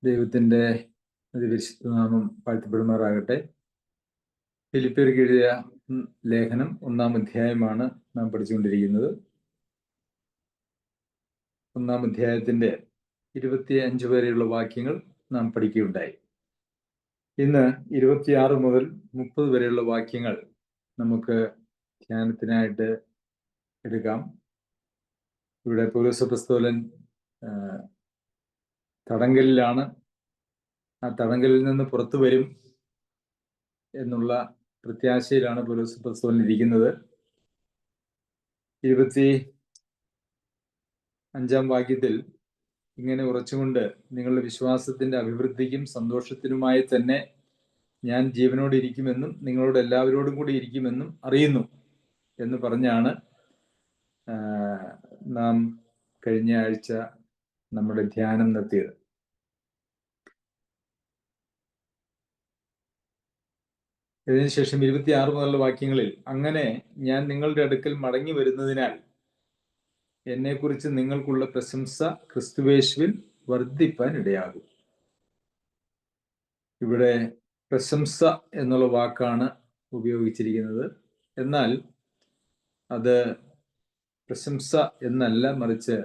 ദൈവത്തിൻ്റെ അതിപരിശുദ്ധ നാമം വാഴ്ത്തപ്പെടുമാറാകട്ടെ. ഫിലിപ്പിയർക്ക് എഴുതിയ ലേഖനം 1-ാം അധ്യായമാണ് നാം പഠിച്ചുകൊണ്ടിരിക്കുന്നത്. 1-ാം അധ്യായത്തിൻ്റെ 25 വരെയുള്ള വാക്യങ്ങൾ നാം പഠിക്കുകയുണ്ടായി. ഇന്ന് 26 മുതൽ 30 വരെയുള്ള വാക്യങ്ങൾ നമുക്ക് ധ്യാനത്തിനായിട്ട് എടുക്കാം. ഇവിടെ പൗലോസ് അപ്പോസ്തലൻ തടങ്കലിലാണ്. ആ തടങ്കലിൽ നിന്ന് പുറത്തു വരും എന്നുള്ള പ്രത്യാശയിലാണ് പൗലോസ് അപ്പോസ്തലൻ ഇരിക്കുന്നത്. 25-ാം വാക്യത്തിൽ ഇങ്ങനെ ഉറച്ചുകൊണ്ട് നിങ്ങളുടെ വിശ്വാസത്തിന്റെ അഭിവൃദ്ധിക്കും സന്തോഷത്തിനുമായി തന്നെ ഞാൻ ജീവനോട് ഇരിക്കുമെന്നും നിങ്ങളോട് എല്ലാവരോടും കൂടി ഇരിക്കുമെന്നും അറിയുന്നു എന്ന് പറഞ്ഞാണ് നാം കഴിഞ്ഞ ആഴ്ച നമ്മുടെ ധ്യാനം നിർത്തിയത്. ഇതിനുശേഷം 26 മുതലുള്ള വാക്യങ്ങളിൽ അങ്ങനെ ഞാൻ നിങ്ങളുടെ അടുക്കൽ മടങ്ങി വരുന്നതിനാൽ എന്നെക്കുറിച്ച് നിങ്ങൾക്കുള്ള പ്രശംസ ക്രിസ്തുവേശുവിൽ വർദ്ധിപ്പാൻ ഇടയാകും. ഇവിടെ പ്രശംസ എന്നുള്ള വാക്കാണ് ഉപയോഗിച്ചിരിക്കുന്നത്. എന്നാൽ അത് പ്രശംസ എന്നല്ല, മറിച്ച്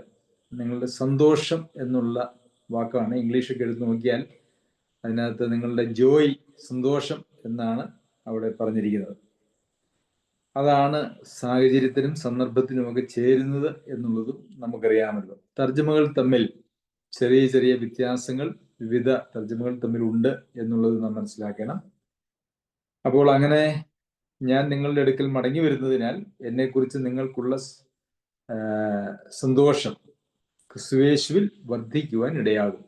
നിങ്ങളുടെ സന്തോഷം എന്നുള്ള വാക്കാണ്. ഇംഗ്ലീഷൊക്കെ എടുത്ത് നോക്കിയാൽ അതിനകത്ത് നിങ്ങളുടെ ജോയ്, സന്തോഷം എന്നാണ് അവിടെ പറഞ്ഞിരിക്കുന്നത്. അതാണ് സാഹചര്യത്തിനും സന്ദർഭത്തിനുമൊക്കെ ചേരുന്നത് എന്നുള്ളതും നമുക്കറിയാമല്ലോ. തർജ്ജമകൾ തമ്മിൽ ചെറിയ ചെറിയ വ്യത്യാസങ്ങൾ വിവിധ തർജ്ജമകൾ തമ്മിലുണ്ട് എന്നുള്ളത് നാം മനസ്സിലാക്കണം. അപ്പോൾ അങ്ങനെ ഞാൻ നിങ്ങളുടെ അടുക്കൽ മടങ്ങി വരുന്നതിനാൽ എന്നെക്കുറിച്ച് നിങ്ങൾക്കുള്ള സന്തോഷം ക്രിസ്തുയേശുവിൽ വർദ്ധിക്കുവാൻ ഇടയാകും.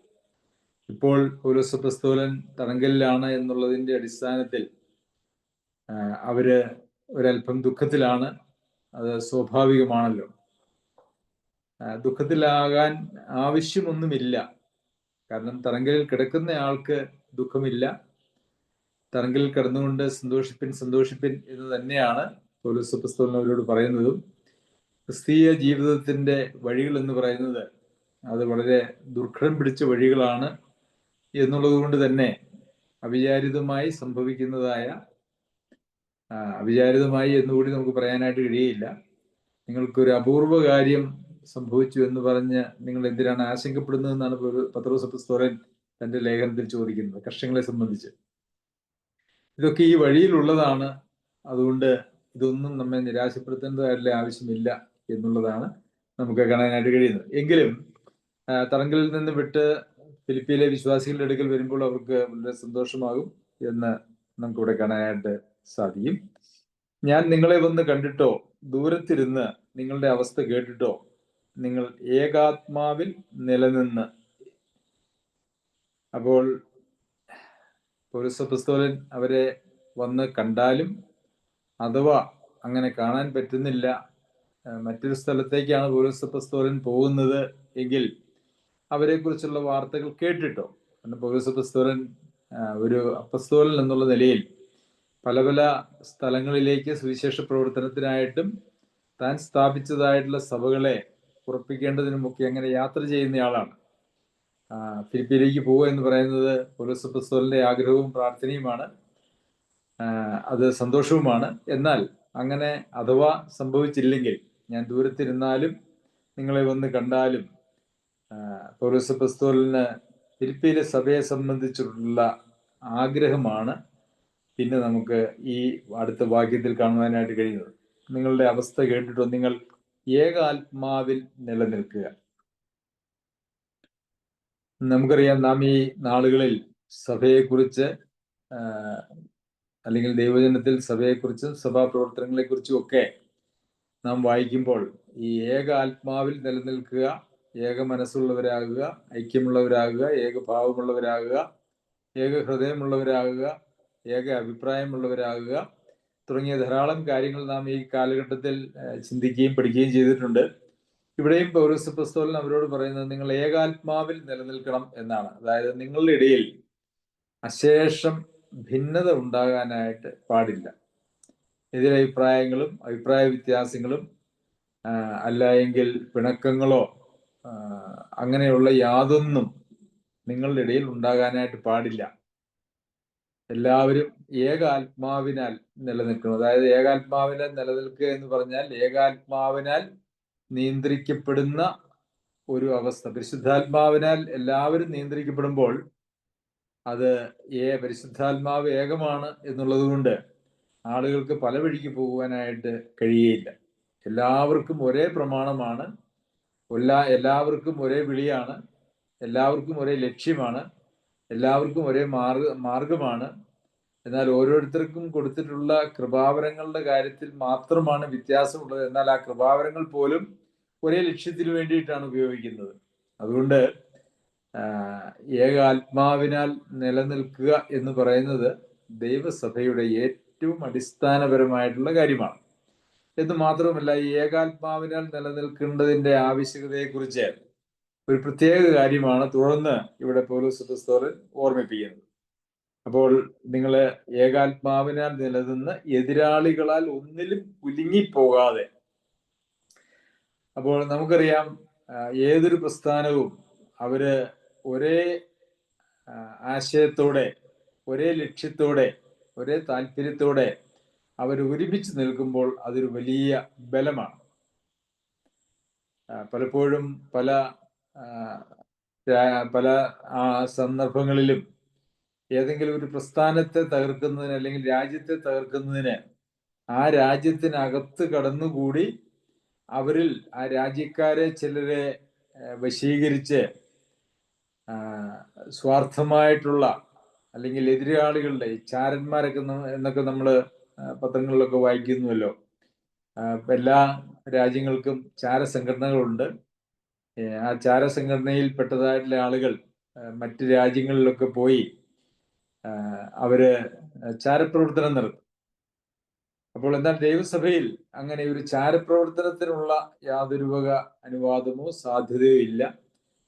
ഇപ്പോൾ പൗലോസ് അപ്പോസ്തലൻ തടങ്കലിലാണ് എന്നുള്ളതിൻ്റെ അടിസ്ഥാനത്തിൽ അവര് ഒരല്പം ദുഃഖത്തിലാണ്. അത് സ്വാഭാവികമാണല്ലോ. ദുഃഖത്തിലാകാൻ ആവശ്യമൊന്നുമില്ല. കാരണം തടങ്കലിൽ കിടക്കുന്ന ആൾക്ക് ദുഃഖമില്ല. തടങ്കലിൽ കിടന്നുകൊണ്ട് സന്തോഷിപ്പിൻ സന്തോഷിപ്പിൻ എന്ന് തന്നെയാണ് പൗലോസ് അപ്പോസ്തലൻ അവരോട് പറയുന്നതും. ക്രിസ്തീയ ജീവിതത്തിന്റെ വഴികൾ എന്ന് പറയുന്നത് അത് വളരെ ദുർഘടം പിടിച്ച വഴികളാണ് എന്നുള്ളത് കൊണ്ട് തന്നെ അവിചാരിതമായി സംഭവിക്കുന്നതായ, അവിചാരിതമായി എന്നുകൂടി നമുക്ക് പറയാനായിട്ട് കഴിയില്ല. നിങ്ങൾക്കൊരു അപൂർവ കാര്യം സംഭവിച്ചു എന്ന് പറഞ്ഞ് നിങ്ങൾ എന്തിനാണ് ആശങ്കപ്പെടുന്നതെന്നാണ് പത്രോസ് അപ്പോസ്തലൻ തന്റെ ലേഖനത്തിൽ ചോദിക്കുന്നത്. കഷ്ടങ്ങളെ സംബന്ധിച്ച് ഇതൊക്കെ ഈ വഴിയിലുള്ളതാണ്. അതുകൊണ്ട് ഇതൊന്നും നമ്മെ നിരാശപ്പെടുത്തേണ്ടതായിട്ടുള്ള ആവശ്യമില്ല എന്നുള്ളതാണ് നമുക്ക് കാണാനായിട്ട് കഴിയുന്നത്. എങ്കിലും തടങ്കലിൽ നിന്ന് വിട്ട് ഫിലിപ്പിയിലെ വിശ്വാസികളുടെ അടുക്കൽ വരുമ്പോൾ അവർക്ക് വളരെ സന്തോഷമാകും എന്ന് നമുക്കിവിടെ കാണാനായിട്ട് സാധിക്കും. ഞാൻ നിങ്ങളെ വന്ന് കണ്ടിട്ടോ ദൂരത്തിരുന്ന് നിങ്ങളുടെ അവസ്ഥ കേട്ടിട്ടോ നിങ്ങൾ ഏകാത്മാവിൽ നിലനിന്ന്. അപ്പോൾ പൗലോസ് അപ്പോസ്തലൻ അവരെ വന്ന് കണ്ടാലും അഥവാ അങ്ങനെ കാണാൻ പറ്റുന്നില്ല, മറ്റൊരു സ്ഥലത്തേക്കാണ് പൗലോസ് അപ്പോസ്തലൻ പോകുന്നത് എങ്കിൽ അവരെ കുറിച്ചുള്ള വാർത്തകൾ കേട്ടിട്ടോ. കാരണം പൗലോസ് അപ്പോസ്തലൻ ഒരു അപ്പോസ്തലൻ എന്നുള്ള നിലയിൽ പല പല സ്ഥലങ്ങളിലേക്ക് സുവിശേഷ പ്രവർത്തനത്തിനായിട്ടും താൻ സ്ഥാപിച്ചതായിട്ടുള്ള സഭകളെ ഉറപ്പിക്കേണ്ടതിനുമൊക്കെ അങ്ങനെ യാത്ര ചെയ്യുന്നയാളാണ്. ഫിലിപ്പിയിലേക്ക് പോവുക എന്ന് പറയുന്നത് പൗലോസ് അപ്പോസ്തലന്റെ ആഗ്രഹവും പ്രാർത്ഥനയുമാണ്. അത് സന്തോഷവുമാണ്. എന്നാൽ അങ്ങനെ അഥവാ സംഭവിച്ചില്ലെങ്കിൽ ഞാൻ ദൂരത്തിരുന്നാലും നിങ്ങളെ വന്ന് കണ്ടാലും പൗലോസ് അപ്പോസ്തലന് ഫിലിപ്പിയിലെ സഭയെ സംബന്ധിച്ചിട്ടുള്ള ആഗ്രഹമാണ് പിന്നെ നമുക്ക് ഈ അടുത്ത വാക്യത്തിൽ കാണുവാനായിട്ട് കഴിയുന്നത്. നിങ്ങളുടെ അവസ്ഥ കേട്ടിട്ടോ നിങ്ങൾ ഏകാത്മാവിൽ നിലനിൽക്കുക. നമുക്കറിയാം, നാം ഈ നാളുകളിൽ സഭയെക്കുറിച്ച് അല്ലെങ്കിൽ ദൈവജനത്തിൽ സഭയെക്കുറിച്ചും സഭാപ്രവർത്തനങ്ങളെ കുറിച്ചും ഒക്കെ നാം വായിക്കുമ്പോൾ ഈ ഏക ആത്മാവിൽ നിലനിൽക്കുക, ഏക മനസ്സുള്ളവരാകുക, ഐക്യമുള്ളവരാകുക, ഏകഭാവമുള്ളവരാകുക, ഏക ഹൃദയമുള്ളവരാകുക, ഏക അഭിപ്രായമുള്ളവരാകുക തുടങ്ങിയ ധാരാളം കാര്യങ്ങൾ നാം ഈ കാലഘട്ടത്തിൽ ചിന്തിക്കുകയും പഠിക്കുകയും ചെയ്തിട്ടുണ്ട്. ഇവിടെയും പൗലോസ് അപ്പോസ്തലൻ അവരോട് പറയുന്നത് നിങ്ങൾ ഏകാത്മാവിൽ നിലനിൽക്കണം എന്നാണ്. അതായത് നിങ്ങളുടെ ഇടയിൽ അശേഷം ഭിന്നത ഉണ്ടാകാനായിട്ട് പാടില്ല. എതിരഭിപ്രായങ്ങളും അഭിപ്രായ വ്യത്യാസങ്ങളും അല്ല എങ്കിൽ പിണക്കങ്ങളോ അങ്ങനെയുള്ള യാതൊന്നും നിങ്ങളുടെ ഇടയിൽ ഉണ്ടാകാനായിട്ട് പാടില്ല. എല്ലാവരും ഏകാത്മാവിനാൽ നിലനിൽക്കണം. അതായത് ഏകാത്മാവിനാൽ നിലനിൽക്കുക എന്ന് പറഞ്ഞാൽ ഏകാത്മാവിനാൽ നിയന്ത്രിക്കപ്പെടുന്ന ഒരു അവസ്ഥ. പരിശുദ്ധാത്മാവിനാൽ എല്ലാവരും നിയന്ത്രിക്കപ്പെടുമ്പോൾ അത് പരിശുദ്ധാത്മാവ് ഏകമാണ് എന്നുള്ളത് കൊണ്ട് ആളുകൾക്ക് പല വഴിക്ക് പോകുവാനായിട്ട് കഴിയുകയില്ല. എല്ലാവർക്കും ഒരേ പ്രമാണമാണ്, എല്ലാവർക്കും ഒരേ വിളിയാണ്, എല്ലാവർക്കും ഒരേ ലക്ഷ്യമാണ്, എല്ലാവർക്കും ഒരേ മാർഗമാണ്. എന്നാൽ ഓരോരുത്തർക്കും കൊടുത്തിട്ടുള്ള കൃപാവരങ്ങളുടെ കാര്യത്തിൽ മാത്രമാണ് വ്യത്യാസമുള്ളത്. എന്നാൽ ആ കൃപാവരങ്ങൾ പോലും ഒരേ ലക്ഷ്യത്തിന് വേണ്ടിയിട്ടാണ് ഉപയോഗിക്കുന്നത്. അതുകൊണ്ട് ഏകാത്മാവിനാൽ നിലനിൽക്കുക എന്ന് പറയുന്നത് ദൈവസഭയുടെ ഏറ്റവും അടിസ്ഥാനപരമായിട്ടുള്ള കാര്യമാണ്. എന്ന് മാത്രമല്ല, ഈ ഏകാത്മാവിനാൽ നിലനിൽക്കേണ്ടതിന്റെ ആവശ്യകതയെക്കുറിച്ച് ഒരു പ്രത്യേക കാര്യമാണ് തുടർന്ന് ഇവിടെ പൗലോസ് അപ്പോസ്തലൻ ഓർമ്മിപ്പിക്കുന്നത്. അപ്പോൾ നിങ്ങൾ ഏകാത്മാവിനാൽ നിലനിന്ന് എതിരാളികളാൽ ഒന്നിലും കുലുങ്ങിപ്പോകാതെ. അപ്പോൾ നമുക്കറിയാം, ഏതൊരു പ്രസ്ഥാനവും അവര് ഒരേ ആശയത്തോടെ, ഒരേ ലക്ഷ്യത്തോടെ, ഒരേ താല്പര്യത്തോടെ അവർ ഒരുമിച്ച് നിൽക്കുമ്പോൾ അതൊരു വലിയ ബലമാണ്. പലപ്പോഴും പല സന്ദർഭങ്ങളിലും ഏതെങ്കിലും ഒരു പ്രസ്ഥാനത്തെ തകർക്കുന്നതിന് അല്ലെങ്കിൽ രാജ്യത്തെ തകർക്കുന്നതിന് ആ രാജ്യത്തിനകത്ത് കടന്നുകൂടി അവരിൽ ആ രാജ്യക്കാരെ ചിലരെ വശീകരിച്ച് സ്വാർത്ഥമായിട്ടുള്ള അല്ലെങ്കിൽ എതിരാളികളുടെ ചാരന്മാരൊക്കെ എന്നൊക്കെ നമ്മൾ പത്രങ്ങളിലൊക്കെ വായിക്കുന്നുവല്ലോ. എല്ലാ രാജ്യങ്ങൾക്കും ചാരസംഘടനകളുണ്ട്. ആ ചാരസംഘടനയിൽ പെട്ടതായിട്ടുള്ള ആളുകൾ മറ്റ് രാജ്യങ്ങളിലൊക്കെ പോയി അവര് ചാരപ്രവർത്തനം നടത്തും. അപ്പോൾ എന്നാൽ ദൈവസഭയിൽ അങ്ങനെ ഒരു ചാരപ്രവർത്തനത്തിനുള്ള യാതൊരു വക അനുവാദമോ സാധ്യതയോ ഇല്ല.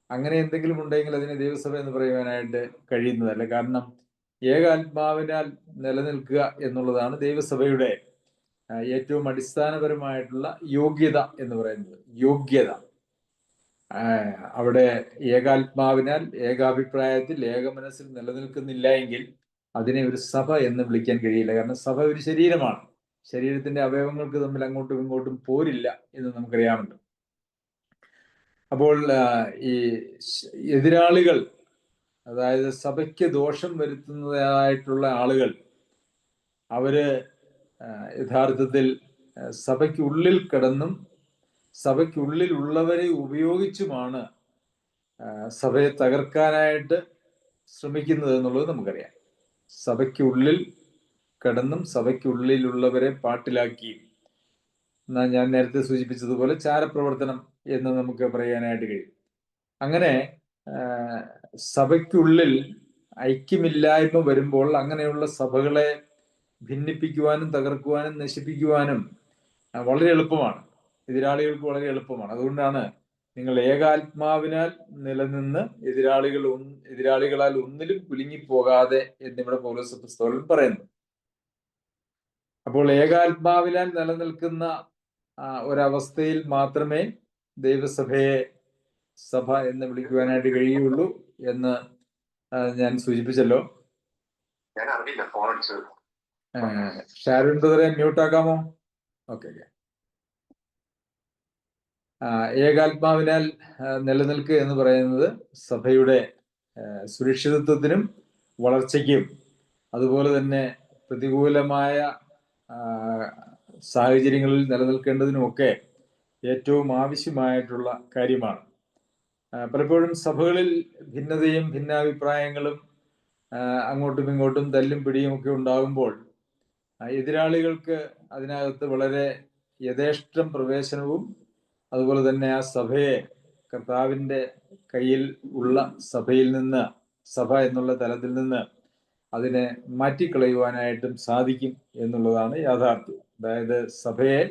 അങ്ങനെ എന്തെങ്കിലും ഉണ്ടെങ്കിൽ അതിനെ ദൈവസഭ എന്ന് പറയുവാനായിട്ട് കഴിയുന്നതല്ല. കാരണം ഏകാത്മാവിനാൽ നിലനിൽക്കുക എന്നുള്ളതാണ് ദൈവസഭയുടെ ഏറ്റവും അടിസ്ഥാനപരമായിട്ടുള്ള യോഗ്യത എന്ന് പറയുന്നത്. യോഗ്യത അവിടെ ഏകാത്മാവിനാൽ, ഏകാഭിപ്രായത്തിൽ, ഏകമനസ്സിൽ നിലനിൽക്കുന്നില്ല എങ്കിൽ അതിനെ ഒരു സഭ എന്ന് വിളിക്കാൻ കഴിയില്ല. കാരണം സഭ ഒരു ശരീരമാണ്. ശരീരത്തിന്റെ അവയവങ്ങൾക്ക് തമ്മിൽ അങ്ങോട്ടും ഇങ്ങോട്ടും പോരില്ല എന്ന് നമുക്കറിയാമല്ലോ. അപ്പോൾ ഈ എതിരാളികൾ, അതായത് സഭയ്ക്ക് ദോഷം വരുത്തുന്നതായിട്ടുള്ള ആളുകൾ, അവര് യഥാർത്ഥത്തിൽ സഭയ്ക്കുള്ളിൽ കിടന്നും സഭയ്ക്കുള്ളിലുള്ളവരെ ഉപയോഗിച്ചുമാണ് സഭയെ തകർക്കാനായിട്ട് ശ്രമിക്കുന്നത് എന്നുള്ളത് നമുക്കറിയാം. സഭയ്ക്കുള്ളിൽ കിടന്നും സഭയ്ക്കുള്ളിലുള്ളവരെ പാട്ടിലാക്കി, ഞാൻ നേരത്തെ സൂചിപ്പിച്ചതുപോലെ ചാരപ്രവർത്തനം എന്ന് നമുക്ക് പറയാനായിട്ട് കഴിയും. അങ്ങനെ സഭയ്ക്കുള്ളിൽ ഐക്യമില്ലായ്മ വരുമ്പോൾ അങ്ങനെയുള്ള സഭകളെ ഭിന്നിപ്പിക്കുവാനും തകർക്കുവാനും നശിപ്പിക്കുവാനും വളരെ എളുപ്പമാണ്. എതിരാളികൾക്ക് വളരെ എളുപ്പമാണ്. അതുകൊണ്ടാണ് നിങ്ങൾ ഏകാത്മാവിനാൽ നിലനിന്ന് എതിരാളികളാൽ ഒന്നിലും കുലുങ്ങിപ്പോകാതെ എന്നിവിടെ പൗലോസ് അപ്പോസ്തലൻ പറയുന്നു. അപ്പോൾ ഏകാത്മാവിനാൽ നിലനിൽക്കുന്ന ഒരവസ്ഥയിൽ മാത്രമേ ദൈവസഭയെ സഭ എന്ന് വിളിക്കുവാനായിട്ട് കഴിയുള്ളൂ എന്ന് ഞാൻ സൂചിപ്പിച്ചല്ലോ. ഷാരുൺ ബ്രദറെ മ്യൂട്ടാക്കാമോ? ഓക്കെ. ഏകാത്മാവിനാൽ നിലനിൽക്കുക എന്ന് പറയുന്നത് സഭയുടെ സുരക്ഷിതത്വത്തിനും വളർച്ചയ്ക്കും അതുപോലെ തന്നെ പ്രതികൂലമായ സാഹചര്യങ്ങളിൽ നിലനിൽക്കേണ്ടതിനുമൊക്കെ ഏറ്റവും ആവശ്യമായിട്ടുള്ള കാര്യമാണ്. പലപ്പോഴും സഭകളിൽ ഭിന്നതയും ഭിന്നാഭിപ്രായങ്ങളും അങ്ങോട്ടും ഇങ്ങോട്ടും തല്ലും പിടിയും ഒക്കെ ഉണ്ടാകുമ്പോൾ എതിരാളികൾക്ക് അതിനകത്ത് വളരെ യഥേഷ്ടം പ്രവേശനവും അതുപോലെ തന്നെ ആ സഭയെ കർത്താവിൻ്റെ കയ്യിൽ ഉള്ള സഭയിൽ നിന്ന്, സഭ എന്നുള്ള തലത്തിൽ നിന്ന് അതിനെ മാറ്റിക്കളയുവാനായിട്ടും സാധിക്കും എന്നുള്ളതാണ് യാഥാർത്ഥ്യം. അതായത് സഭയെ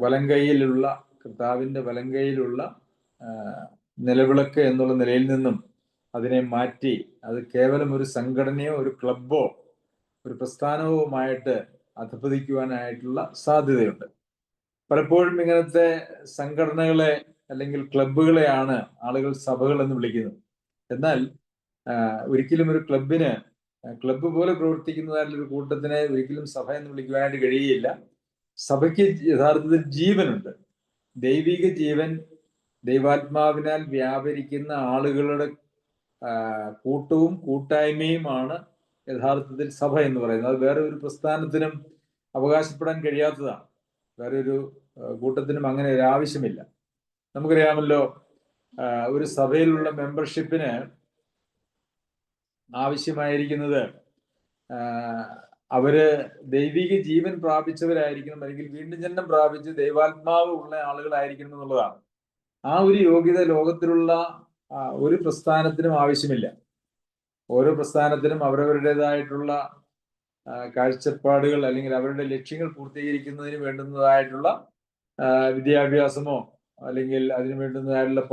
വലങ്കൈയിലുള്ള, കർത്താവിൻ്റെ വലങ്കൈയിലുള്ള നിലവിളക്ക് എന്നുള്ള നിലയിൽ നിന്നും അതിനെ മാറ്റി അത് കേവലം ഒരു സംഘടനയോ ഒരു ക്ലബോ ഒരു പ്രസ്ഥാനവുമായിട്ട് അധപ്പതിക്കുവാനായിട്ടുള്ള സാധ്യതയുണ്ട്. പലപ്പോഴും ഇങ്ങനത്തെ സംഘടനകളെ അല്ലെങ്കിൽ ക്ലബുകളെയാണ് ആളുകൾ സഭകൾ എന്ന് വിളിക്കുന്നത്. എന്നാൽ ഒരിക്കലും ഒരു ക്ലബിന് ക്ലബ്ബ് പോലെ പ്രവർത്തിക്കുന്നതായിട്ടുള്ള ഒരു കൂട്ടത്തിനെ ഒരിക്കലും സഭ എന്ന് വിളിക്കുവാനായിട്ട് കഴിയുകയില്ല. സഭയ്ക്ക് യഥാർത്ഥത്തിൽ ജീവനുണ്ട്. ദൈവിക ജീവൻ ദൈവാത്മാവിനാൽ വ്യാപരിക്കുന്ന ആളുകളുടെ കൂട്ടവും കൂട്ടായ്മയുമാണ് യഥാർത്ഥത്തിൽ സഭ എന്ന് പറയുന്നത്. അത് വേറെ ഒരു പ്രസ്ഥാനത്തിനും അവകാശപ്പെടാൻ കഴിയാത്തതാണ്. വേറെ ഒരു കൂട്ടത്തിനും അങ്ങനെ ഒരു ആവശ്യമില്ല. നമുക്കറിയാമല്ലോ, ഒരു സഭയിലുള്ള മെമ്പർഷിപ്പിന് ആവശ്യമായിരിക്കുന്നത് അവര് ദൈവിക ജീവൻ പ്രാപിച്ചവരായിരിക്കണം, അല്ലെങ്കിൽ വീണ്ടും ജന്മം പ്രാപിച്ച് ദൈവാത്മാവ് ഉള്ള ആളുകളായിരിക്കണം എന്നുള്ളതാണ്. ആ ഒരു യോഗ്യത ലോകത്തിലുള്ള ഒരു പ്രസ്ഥാനത്തിനും ആവശ്യമില്ല. ഓരോ പ്രസ്ഥാനത്തിനും അവരവരുടേതായിട്ടുള്ള കാഴ്ചപ്പാടുകൾ അല്ലെങ്കിൽ അവരുടെ ലക്ഷ്യങ്ങൾ പൂർത്തീകരിക്കുന്നതിന് വേണ്ടുന്നതായിട്ടുള്ള വിദ്യാഭ്യാസമോ അല്ലെങ്കിൽ അതിന് വേണ്ടുന്നതായിട്ടുള്ള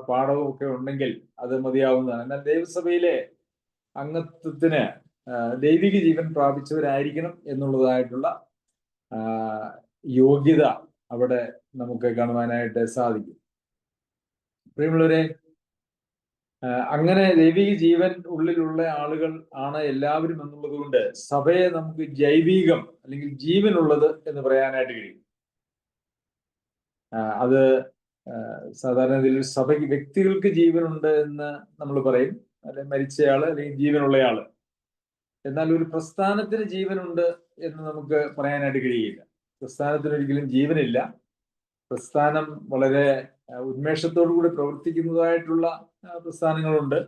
പാഠവും ഒക്കെ ഉണ്ടെങ്കിൽ അത് മതിയാവുന്നതാണ്. എന്നാൽ ദൈവസഭയിലെ അംഗത്വത്തിന് ദൈവിക ജീവൻ പ്രാപിച്ചവരായിരിക്കണം എന്നുള്ളതായിട്ടുള്ള യോഗ്യത അവിടെ നമുക്ക് കാണുവാനായിട്ട് സാധിക്കും. പ്രിയമുള്ളവരെ, അങ്ങനെ ദൈവിക ജീവൻ ഉള്ളിലുള്ള ആളുകൾ ആണ് എല്ലാവരും എന്നുള്ളത് കൊണ്ട് സഭയെ നമുക്ക് ജൈവികം അല്ലെങ്കിൽ ജീവനുള്ളത് എന്ന് പറയാനായിട്ട് കഴിയും. അത് സാധാരണ രീതിയിൽ സഭയ്ക്ക് വ്യക്തികൾക്ക് ജീവനുണ്ട് എന്ന് നമ്മൾ പറയും, അല്ലെങ്കിൽ മരിച്ചയാള് അല്ലെങ്കിൽ ജീവനുള്ളയാള്. എന്നാൽ ഒരു പ്രസ്ഥാനത്തിന് ജീവനുണ്ട് എന്ന് നമുക്ക് പറയാനായിട്ട് കഴിയില്ല. പ്രസ്ഥാനത്തിന് ഒരിക്കലും ജീവനില്ല. പ്രസ്ഥാനം വളരെ ഉന്മേഷത്തോടു കൂടി പ്രവർത്തിക്കുന്നതായിട്ടുള്ള പ്രസ്ഥാനങ്ങളുണ്ട്.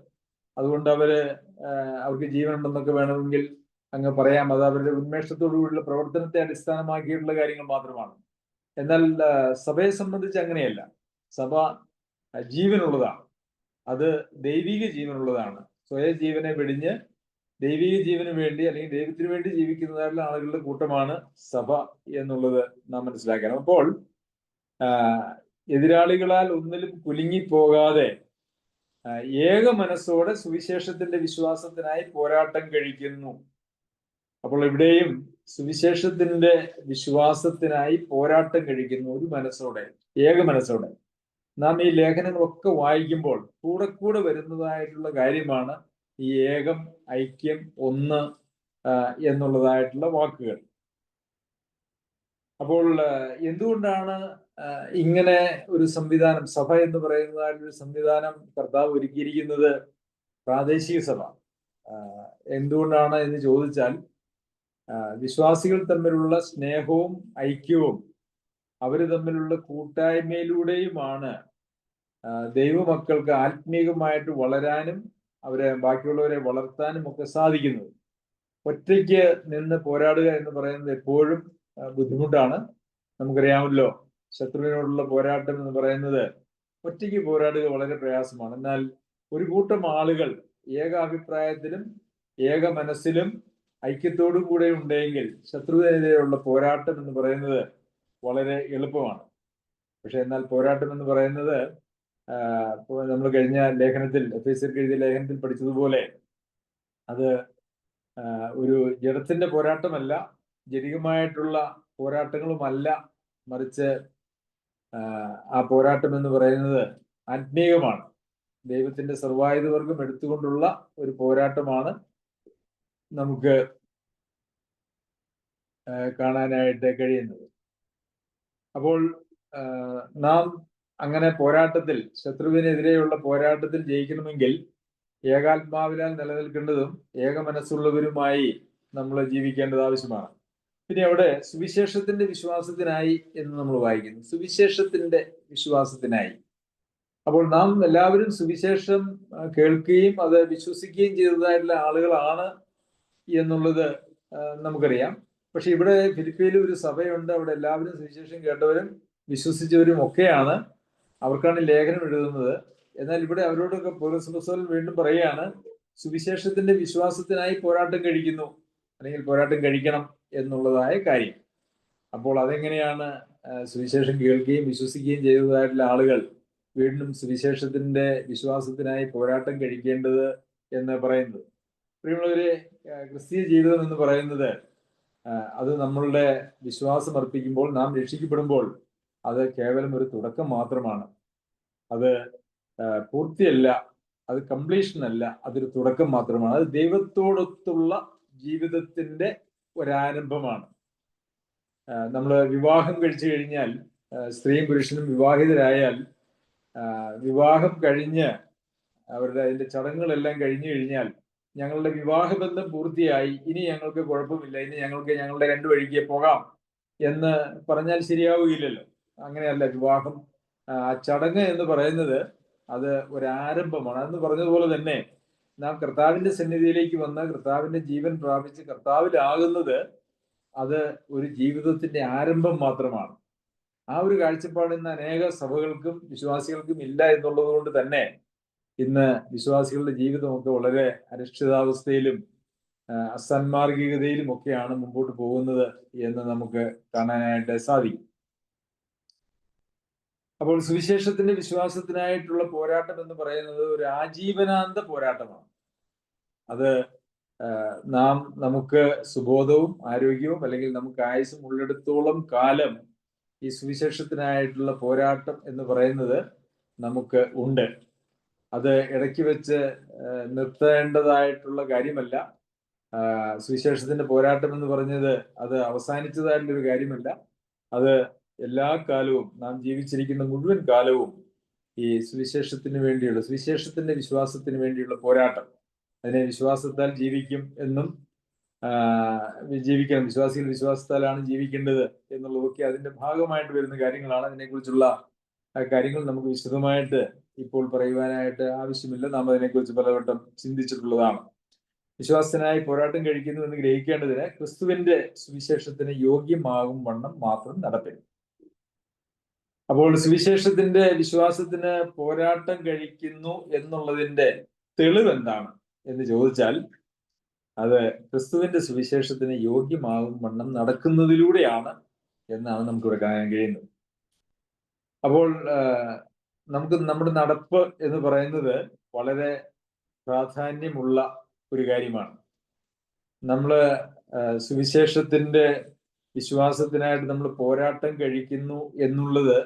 അതുകൊണ്ട് അവർക്ക് ജീവനുണ്ടെന്നൊക്കെ വേണമെങ്കിൽ അങ്ങ് പറയാം. അത് അവരുടെ ഉന്മേഷത്തോടു കൂടിയുള്ള പ്രവർത്തനത്തെ അടിസ്ഥാനമാക്കിയിട്ടുള്ള കാര്യങ്ങൾ മാത്രമാണ്. എന്നാൽ സഭയെ സംബന്ധിച്ച് അങ്ങനെയല്ല. സഭ ജീവനുള്ളതാണ്. അത് ദൈവിക ജീവനുള്ളതാണ്. സ്വയം ജീവനെ വെടിഞ്ഞ് ദൈവിക ജീവന് വേണ്ടി അല്ലെങ്കിൽ ദൈവത്തിന് വേണ്ടി ജീവിക്കുന്നതായിട്ടുള്ള ആളുകളുടെ കൂട്ടമാണ് സഭ എന്നുള്ളത് നാം മനസ്സിലാക്കണം. അപ്പോൾ എതിരാളികളാൽ ഒന്നിലും കുലുങ്ങിപ്പോകാതെ ഏക മനസ്സോടെ സുവിശേഷത്തിന്റെ വിശ്വാസത്തിനായി പോരാട്ടം കഴിക്കുന്നു. അപ്പോൾ ഇവിടെയും സുവിശേഷത്തിന്റെ വിശ്വാസത്തിനായി പോരാട്ടം കഴിക്കുന്നു ഒരു മനസ്സോടെ, ഏക മനസ്സോടെ. നാം ഈ ലേഖനങ്ങളൊക്കെ വായിക്കുമ്പോൾ കൂടെ കൂടെ വരുന്നതായിട്ടുള്ള കാര്യമാണ് ഈ ഏകം, ഐക്യം, ഒന്ന് എന്നുള്ളതായിട്ടുള്ള വാക്കുകൾ. അപ്പോൾ എന്തുകൊണ്ടാണ് ഇങ്ങനെ ഒരു സംവിധാനം, സഭ എന്ന് പറയുന്നതായിട്ടൊരു സംവിധാനം കർത്താവ് ഒരുക്കിയിരിക്കുന്നത്? പ്രാദേശിക സഭ എന്തുകൊണ്ടാണ് എന്ന് ചോദിച്ചാൽ, വിശ്വാസികൾ തമ്മിലുള്ള സ്നേഹവും ഐക്യവും അവര് തമ്മിലുള്ള കൂട്ടായ്മയിലൂടെയുമാണ് ദൈവമക്കൾക്ക് ആത്മീകമായിട്ട് വളരാനും അവരെ ബാക്കിയുള്ളവരെ വളർത്താനും ഒക്കെ സാധിക്കുന്നത്. ഒറ്റയ്ക്ക് നിന്ന് പോരാടുക എന്ന് പറയുന്നത് എപ്പോഴും ബുദ്ധിമുട്ടാണ്. നമുക്കറിയാമല്ലോ, ശത്രുവിനോടുള്ള പോരാട്ടം എന്ന് പറയുന്നത് ഒറ്റയ്ക്ക് പോരാടുക വളരെ പ്രയാസമാണ്. എന്നാൽ ഒരു കൂട്ടം ആളുകൾ ഏക അഭിപ്രായത്തിലും ഏക മനസ്സിലും ഐക്യത്തോടും കൂടെ ഉണ്ടെങ്കിൽ ശത്രുവിനെതിരെയുള്ള പോരാട്ടം എന്ന് പറയുന്നത് വളരെ എളുപ്പമാണ്. പക്ഷെ എന്നാൽ പോരാട്ടം എന്ന് പറയുന്നത് നമ്മൾ കഴിഞ്ഞ ലേഖനത്തിൽ, എഫേസ്യർക്ക് എഴുതിയ ലേഖനത്തിൽ പഠിച്ചതുപോലെ, അത് ഒരു ജഡത്തിന്റെ പോരാട്ടമല്ല, ജനികമായിട്ടുള്ള പോരാട്ടങ്ങളുമല്ല, മറിച്ച് ആ പോരാട്ടം എന്ന് പറയുന്നത് ആത്മീയമാണ്. ദൈവത്തിന്റെ സർവായുധവർഗം എടുത്തുകൊണ്ടുള്ള ഒരു പോരാട്ടമാണ് നമുക്ക് കാണാനായിട്ട് കഴിയുന്നത്. അപ്പോൾ നാം അങ്ങനെ പോരാട്ടത്തിൽ, ശത്രുവിനെതിരെയുള്ള പോരാട്ടത്തിൽ ജയിക്കണമെങ്കിൽ ഏകാത്മാവിനാൽ നിലനിൽക്കേണ്ടതും ഏക മനസ്സുള്ളവരുമായി നമ്മൾ ജീവിക്കേണ്ടത് ആവശ്യമാണ്. പിന്നെ അവിടെ സുവിശേഷത്തിന്റെ വിശ്വാസത്തിനായി എന്ന് നമ്മൾ വായിക്കുന്നു. സുവിശേഷത്തിന്റെ വിശ്വാസത്തിനായി. അപ്പോൾ നാം എല്ലാവരും സുവിശേഷം കേൾക്കുകയും അത് വിശ്വസിക്കുകയും ചെയ്തതായിട്ടുള്ള ആളുകളാണ് എന്നുള്ളത് നമുക്കറിയാം. പക്ഷെ ഇവിടെ ഫിലിപ്പിയിൽ ഒരു സഭയുണ്ട്. അവിടെ എല്ലാവരും സുവിശേഷം കേട്ടവരും വിശ്വസിച്ചവരും ഒക്കെയാണ്. അവർക്കാണ് ലേഖനം എഴുതുന്നത്. എന്നാൽ ഇവിടെ അവരോടൊക്കെ പൗലോസ് അപ്പോസ്തലൻ വീണ്ടും പറയുകയാണ്, സുവിശേഷത്തിന്റെ വിശ്വാസത്തിനായി പോരാട്ടം കഴിക്കുന്നു, അല്ലെങ്കിൽ പോരാട്ടം കഴിക്കണം എന്നുള്ളതായ കാര്യം. അപ്പോൾ അതെങ്ങനെയാണ് സുവിശേഷം കേൾക്കുകയും വിശ്വസിക്കുകയും ചെയ്തതായിട്ടുള്ള ആളുകൾ വീണ്ടും സുവിശേഷത്തിന്റെ വിശ്വാസത്തിനായി പോരാട്ടം കഴിക്കേണ്ടത് എന്ന് പറയുന്നത്? പ്രിയമുള്ളവരെ, ക്രിസ്തീയ ജീവിതം എന്ന് പറയുന്നത് അത് നമ്മളുടെ വിശ്വാസം അർപ്പിക്കുമ്പോൾ, നാം രക്ഷിക്കപ്പെടുമ്പോൾ അത് കേവലം ഒരു തുടക്കം മാത്രമാണ്. അത് പൂർത്തിയല്ല അത് കംപ്ലീഷൻ അല്ല, അതൊരു തുടക്കം മാത്രമാണ്. അത് ദൈവത്തോടൊത്തുള്ള ജീവിതത്തിന്റെ ഒരാരംഭമാണ്. നമ്മൾ വിവാഹം കഴിച്ചു കഴിഞ്ഞാൽ, സ്ത്രീയും പുരുഷനും വിവാഹിതരായാൽ, വിവാഹം കഴിഞ്ഞ് അവരുടെ അതിന്റെ ചടങ്ങുകളെല്ലാം കഴിഞ്ഞു കഴിഞ്ഞാൽ ഞങ്ങളുടെ വിവാഹബന്ധം പൂർത്തിയായി, ഇനി ഞങ്ങൾക്ക് കുഴപ്പമില്ല, ഇനി ഞങ്ങൾക്ക് ഞങ്ങളുടെ രണ്ടു വഴിക്ക് പോകാം എന്ന് പറഞ്ഞാൽ ശരിയാവുകയില്ലല്ലോ. അങ്ങനെയല്ല വിവാഹം. ആ ചടങ്ങ് എന്ന് പറയുന്നത് അത് ഒരാരംഭമാണ്. അതെന്ന് പറഞ്ഞതുപോലെ തന്നെ നാം കർത്താവിന്റെ സന്നിധിയിലേക്ക് വന്ന് കർത്താവിന്റെ ജീവൻ പ്രാപിച്ച് കർത്താവിലാകുന്നത് അത് ഒരു ജീവിതത്തിന്റെ ആരംഭം മാത്രമാണ്. ആ ഒരു കാഴ്ചപ്പാട് ഇന്ന് അനേക സഭകൾക്കും വിശ്വാസികൾക്കും ഇല്ല എന്നുള്ളത് കൊണ്ട് തന്നെ ഇന്ന് വിശ്വാസികളുടെ ജീവിതമൊക്കെ വളരെ അരക്ഷിതാവസ്ഥയിലും അസന്മാർഗികതയിലും ഒക്കെയാണ് മുമ്പോട്ട് പോകുന്നത് എന്ന് നമുക്ക് കാണാനായിട്ട് സാധിക്കും. അപ്പോൾ സുവിശേഷത്തിന്റെ വിശ്വാസത്തിനായിട്ടുള്ള പോരാട്ടം എന്ന് പറയുന്നത് ഒരു ആജീവനാന്ത പോരാട്ടമാണ്. അത് നമുക്ക് സുബോധവും ആരോഗ്യവും അല്ലെങ്കിൽ നമുക്ക് ആയുസ്സും ഉള്ളിടത്തോളം കാലം ഈ സുവിശേഷത്തിനായിട്ടുള്ള പോരാട്ടം എന്ന് പറയുന്നത് നമുക്ക് ഉണ്ട്. അത് ഇടയ്ക്ക് വെച്ച് നിർത്തേണ്ടതായിട്ടുള്ള കാര്യമല്ല. സുവിശേഷത്തിന്റെ പോരാട്ടം എന്ന് പറഞ്ഞത് അത് അവസാനിച്ചതായിട്ടുള്ളൊരു കാര്യമല്ല. അത് എല്ലാ കാലവും, നാം ജീവിച്ചിരിക്കുന്ന മുഴുവൻ കാലവും ഈ സുവിശേഷത്തിന് വേണ്ടിയുള്ള, സുവിശേഷത്തിന്റെ വിശ്വാസത്തിന് വേണ്ടിയുള്ള പോരാട്ടം. അതിനെ വിശ്വാസത്താൽ ജീവിക്കും എന്നും ജീവിക്കണം, വിശ്വാസികൾ വിശ്വാസത്താലാണ് ജീവിക്കേണ്ടത് എന്നുള്ളതൊക്കെ അതിന്റെ ഭാഗമായിട്ട് വരുന്ന കാര്യങ്ങളാണ്. അതിനെക്കുറിച്ചുള്ള കാര്യങ്ങൾ നമുക്ക് വിശദമായിട്ട് ഇപ്പോൾ പറയുവാനായിട്ട് ആവശ്യമില്ല. നാം അതിനെക്കുറിച്ച് പലവട്ടം ചിന്തിച്ചിട്ടുള്ളതാണ്. വിശ്വാസത്തിനായി പോരാട്ടം കഴിക്കുന്നു എന്ന് ഗ്രഹിക്കേണ്ടതിന് ക്രിസ്തുവിന്റെ സുവിശേഷത്തിന് യോഗ്യമാകും വണ്ണം മാത്രം നടപ്പിൽ. അപ്പോൾ സുവിശേഷത്തിന്റെ വിശ്വാസത്തിന് പോരാട്ടം കഴിക്കുന്നു എന്നുള്ളതിന്റെ തെളിവ് എന്താണ് എന്ന് ചോദിച്ചാൽ, അത് ക്രിസ്തുവിന്റെ സുവിശേഷത്തിന് യോഗ്യമാകും വണ്ണം നടക്കുന്നതിലൂടെയാണ് എന്നാണ് നമുക്കിവിടെ കാണാൻ കഴിയുന്നത്. അപ്പോൾ നമുക്ക് നമ്മുടെ നടപ്പ് എന്ന് പറയുന്നത് വളരെ പ്രാധാന്യമുള്ള ഒരു കാര്യമാണ്. നമ്മള് സുവിശേഷത്തിന്റെ വിശ്വാസത്തിനായിട്ട് നമ്മൾ പോരാട്ടം കഴിക്കുന്നു എന്നുള്ളത്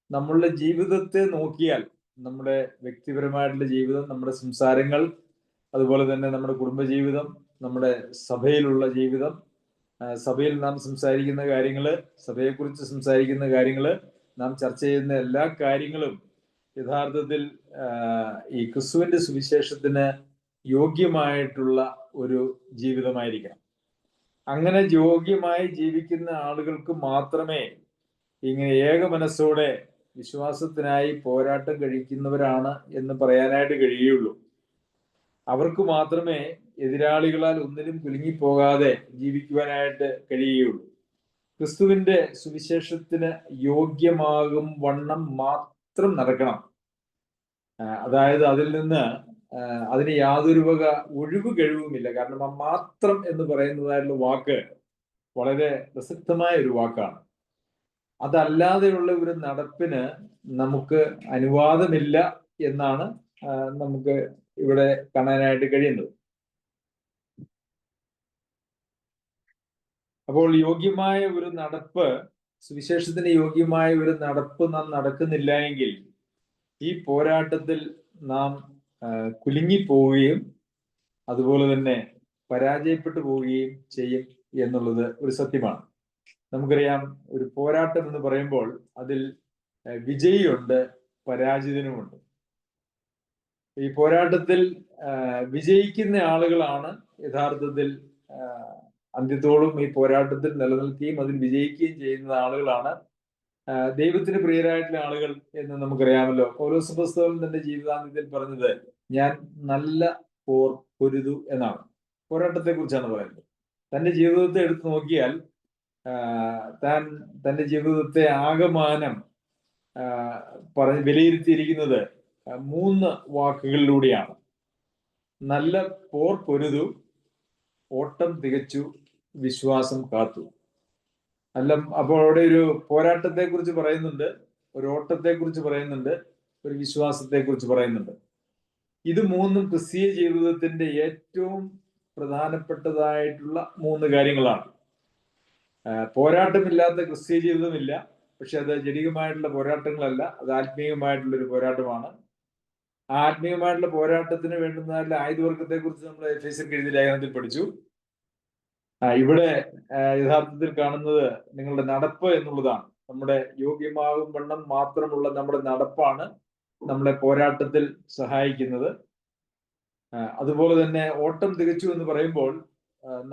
നമ്മളുടെ ജീവിതത്തെ നോക്കിയാൽ, നമ്മുടെ വ്യക്തിപരമായിട്ടുള്ള ജീവിതം, നമ്മുടെ സംസാരങ്ങൾ, അതുപോലെ തന്നെ നമ്മുടെ കുടുംബജീവിതം, നമ്മുടെ സഭയിലുള്ള ജീവിതം, സഭയിൽ നാം സംസാരിക്കുന്ന കാര്യങ്ങള്, സഭയെക്കുറിച്ച് സംസാരിക്കുന്ന കാര്യങ്ങള്, നാം ചർച്ച ചെയ്യുന്ന എല്ലാ കാര്യങ്ങളും യഥാർത്ഥത്തിൽ ഈ ക്രിസ്തുവിന്റെ സുവിശേഷത്തിന് യോഗ്യമായിട്ടുള്ള ഒരു ജീവിതമായിരിക്കണം. അങ്ങനെ യോഗ്യമായി ജീവിക്കുന്ന ആളുകൾക്ക് മാത്രമേ ഇങ്ങനെ ഏക മനസ്സോടെ വിശ്വാസത്തിനായി പോരാട്ടം കഴിക്കുന്നവരാണ് എന്ന് പറയാനായിട്ട് കഴിയുള്ളൂ. അവർക്ക് മാത്രമേ എതിരാളികളാൽ ഒന്നിനും കുലുങ്ങിപ്പോകാതെ ജീവിക്കുവാനായിട്ട് കഴിയുകയുള്ളൂ. ക്രിസ്തുവിന്റെ സുവിശേഷത്തിന് യോഗ്യമാകും വണ്ണം മാത്രം നടക്കണം. അതായത് അതിൽ നിന്ന് അതിന് യാതൊരു വക ഒഴിവ് കഴിവുമില്ല. കാരണം ആ മാത്രം എന്ന് പറയുന്നതായിട്ടുള്ള വാക്ക് വളരെ പ്രസക്തമായ ഒരു വാക്കാണ്. അതല്ലാതെയുള്ള ഒരു നടപ്പിന് നമുക്ക് അനുവാദമില്ല എന്നാണ് നമുക്ക് ഇവിടെ കാണാനായിട്ട് കഴിയുന്നത്. അപ്പോൾ യോഗ്യമായ ഒരു നടപ്പ്, സുവിശേഷത്തിന് യോഗ്യമായ ഒരു നടപ്പ് നാം നടക്കുന്നില്ല എങ്കിൽ ഈ പോരാട്ടത്തിൽ നാം കുലുങ്ങിപ്പോവുകയും അതുപോലെ തന്നെ പരാജയപ്പെട്ടു പോവുകയും ചെയ്യും എന്നുള്ളത് ഒരു സത്യമാണ്. നമുക്കറിയാം, ഒരു പോരാട്ടം എന്ന് പറയുമ്പോൾ അതിൽ വിജയിയുണ്ട്, പരാജിതനുമുണ്ട്. ഈ പോരാട്ടത്തിൽ വിജയിക്കുന്ന ആളുകളാണ് യഥാർത്ഥത്തിൽ അന്ത്യത്തോളം ഈ പോരാട്ടത്തിൽ നിലനിൽക്കുകയും അതിൽ വിജയിക്കുകയും ചെയ്യുന്ന ആളുകളാണ് ദൈവത്തിന് പ്രിയരായിട്ടുള്ള ആളുകൾ എന്ന് നമുക്കറിയാമല്ലോ. പൗലോസ് അപ്പോസ്തലൻ തന്റെ ജീവിതാന്ത്യത്തിൽ പറഞ്ഞത്, ഞാൻ നല്ല പോർ പൊരുതു എന്നാണ്. പോരാട്ടത്തെ കുറിച്ചാണ് പറയുന്നത്. തന്റെ ജീവിതത്തെ എടുത്തു നോക്കിയാൽ താൻ തന്റെ ജീവിതത്തെ ആകമാനം വിലയിരുത്തിയിരിക്കുന്നത് 3 വാക്കുകളിലൂടെയാണ്. നല്ല പോർ പൊരുതു, ഓട്ടം തികച്ചു, വിശ്വാസം കാത്തു. അപ്പോൾ അവിടെ ഒരു പോരാട്ടത്തെ കുറിച്ച് പറയുന്നുണ്ട്, ഒരു ഓട്ടത്തെ കുറിച്ച് പറയുന്നുണ്ട്, ഒരു വിശ്വാസത്തെ കുറിച്ച് പറയുന്നുണ്ട്. ഇത് 3 ക്രിസ്തീയ ജീവിതത്തിന്റെ ഏറ്റവും പ്രധാനപ്പെട്ടതായിട്ടുള്ള 3 കാര്യങ്ങളാണ്. പോരാട്ടമില്ലാത്ത ക്രിസ്തീയ ജീവിതമില്ല. പക്ഷെ അത് ജഡികമായിട്ടുള്ള പോരാട്ടങ്ങളല്ല, അത് ആത്മീയമായിട്ടുള്ള ഒരു പോരാട്ടമാണ്. ആത്മീയമായിട്ടുള്ള പോരാട്ടത്തിന് വേണ്ടുന്ന ആയുധവർഗത്തെ കുറിച്ച് നമ്മൾ എഫേസ്യർക്ക് എഴുതിയ ലേഖനത്തിൽ പഠിച്ചു. ഇവിടെ യഥാർത്ഥത്തിൽ കാണുന്നത് നിങ്ങളുടെ നടപ്പ് എന്നുള്ളതാണ്. നമ്മുടെ യോഗ്യമാകും വണ്ണം മാത്രമുള്ള നമ്മുടെ നടപ്പാണ് നമ്മളെ പോരാട്ടത്തിൽ സഹായിക്കുന്നത്. അതുപോലെ തന്നെ ഓട്ടം തികച്ചു എന്ന് പറയുമ്പോൾ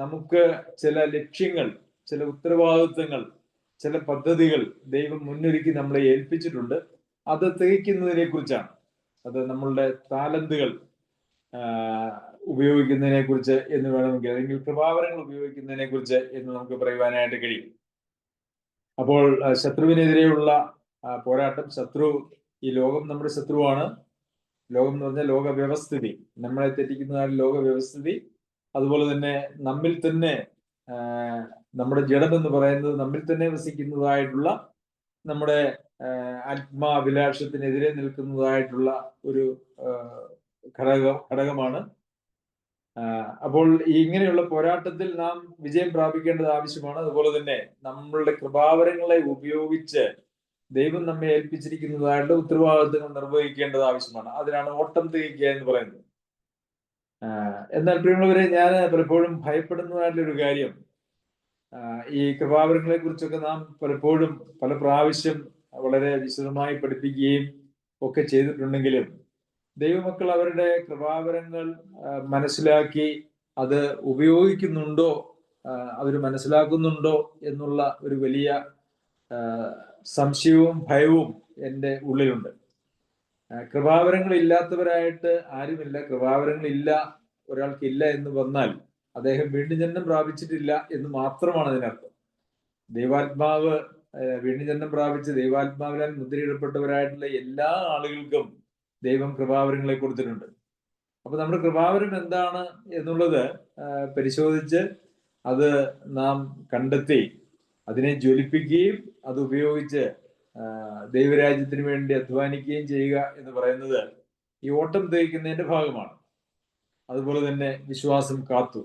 നമുക്ക് ചില ലക്ഷ്യങ്ങൾ, ചില ഉത്തരവാദിത്വങ്ങൾ, ചില പദ്ധതികൾ ദൈവം മുന്നൊരുക്കി നമ്മളെ ഏൽപ്പിച്ചിട്ടുണ്ട്. അത് തികയ്ക്കുന്നതിനെ കുറിച്ചാണ്. അത് നമ്മളുടെ താലന്തുകൾ ഉപയോഗിക്കുന്നതിനെ കുറിച്ച് എന്ന് വേണമെങ്കിൽ, അല്ലെങ്കിൽ കൃപാവരങ്ങൾ ഉപയോഗിക്കുന്നതിനെ കുറിച്ച് എന്ന് നമുക്ക് പറയുവാനായിട്ട് കഴിയും. അപ്പോൾ ശത്രുവിനെതിരെയുള്ള പോരാട്ടം, ശത്രു, ഈ ലോകം നമ്മുടെ ശത്രുവാണ്. ലോകം എന്ന് പറഞ്ഞാൽ ലോക വ്യവസ്ഥിതി, നമ്മളെ തെറ്റിക്കുന്നതായ ലോക വ്യവസ്ഥിതി. അതുപോലെ തന്നെ നമ്മിൽ തന്നെ നമ്മുടെ ജഡം എന്ന് പറയുന്നത് നമ്മിൽ തന്നെ വസിക്കുന്നതായിട്ടുള്ള നമ്മുടെ ആത്മാഭിലാഷത്തിനെതിരെ നിൽക്കുന്നതായിട്ടുള്ള ഒരു ഘടകമാണ്. അപ്പോൾ ഇങ്ങനെയുള്ള പോരാട്ടത്തിൽ നാം വിജയം പ്രാപിക്കേണ്ടത് ആവശ്യമാണ്. അതുപോലെ തന്നെ നമ്മളുടെ കൃപാവരങ്ങളെ ഉപയോഗിച്ച് ദൈവം നമ്മെ ഏൽപ്പിച്ചിരിക്കുന്നതായിട്ട് ഉത്തരവാദിത്തങ്ങൾ നിർവഹിക്കേണ്ടത് ആവശ്യമാണ്. അതിനാണ് ഓട്ടം തികയ്ക്കുക എന്ന് പറയുന്നത്. എന്നാൽ പ്രിയമുള്ളവരെ, ഞാൻ പലപ്പോഴും ഭയപ്പെടുന്നതായിട്ടുള്ളൊരു കാര്യം, ഈ കൃപാവരങ്ങളെ കുറിച്ചൊക്കെ നാം പലപ്പോഴും പല പ്രാവശ്യം വളരെ വിശദമായി പഠിപ്പിക്കുകയും ഒക്കെ ചെയ്തിട്ടുണ്ടെങ്കിലും ദൈവമക്കൾ അവരുടെ കൃപാവരങ്ങൾ മനസ്സിലാക്കി അത് ഉപയോഗിക്കുന്നുണ്ടോ, അവർ മനസ്സിലാക്കുന്നുണ്ടോ എന്നുള്ള ഒരു വലിയ സംശയവും ഭയവും എൻ്റെ ഉള്ളിലുണ്ട്. കൃപാവരങ്ങൾ ഇല്ലാത്തവരായിട്ട് ആരുമില്ല. കൃപാവരങ്ങൾ ഇല്ല, ഒരാൾക്കില്ല എന്ന് വന്നാൽ അദ്ദേഹം വീണ്ടും ജന്മം പ്രാപിച്ചിട്ടില്ല എന്ന് മാത്രമാണ് അതിനർത്ഥം. ദൈവാത്മാവ് വീണ്ടും ജന്മം പ്രാപിച്ച് ദൈവാത്മാവിനാൽ മുദ്രയിടപ്പെട്ടവരായിട്ടുള്ള എല്ലാ ആളുകൾക്കും ദൈവം കൃപാവരങ്ങളെ കൊടുത്തിട്ടുണ്ട്. അപ്പൊ നമ്മുടെ കൃപാവരം എന്താണ് എന്നുള്ളത് പരിശോധിച്ച് അത് നാം കണ്ടെത്തി അതിനെ ജ്വലിപ്പിക്കുകയും അത് ഉപയോഗിച്ച് ദൈവരാജ്യത്തിന് വേണ്ടി അധ്വാനിക്കുകയും ചെയ്യുക എന്ന് പറയുന്നത് ഈ ഓട്ടം തികയ്ക്കുന്നതിന്റെ ഭാഗമാണ്. അതുപോലെ തന്നെ വിശ്വാസം കാത്തു,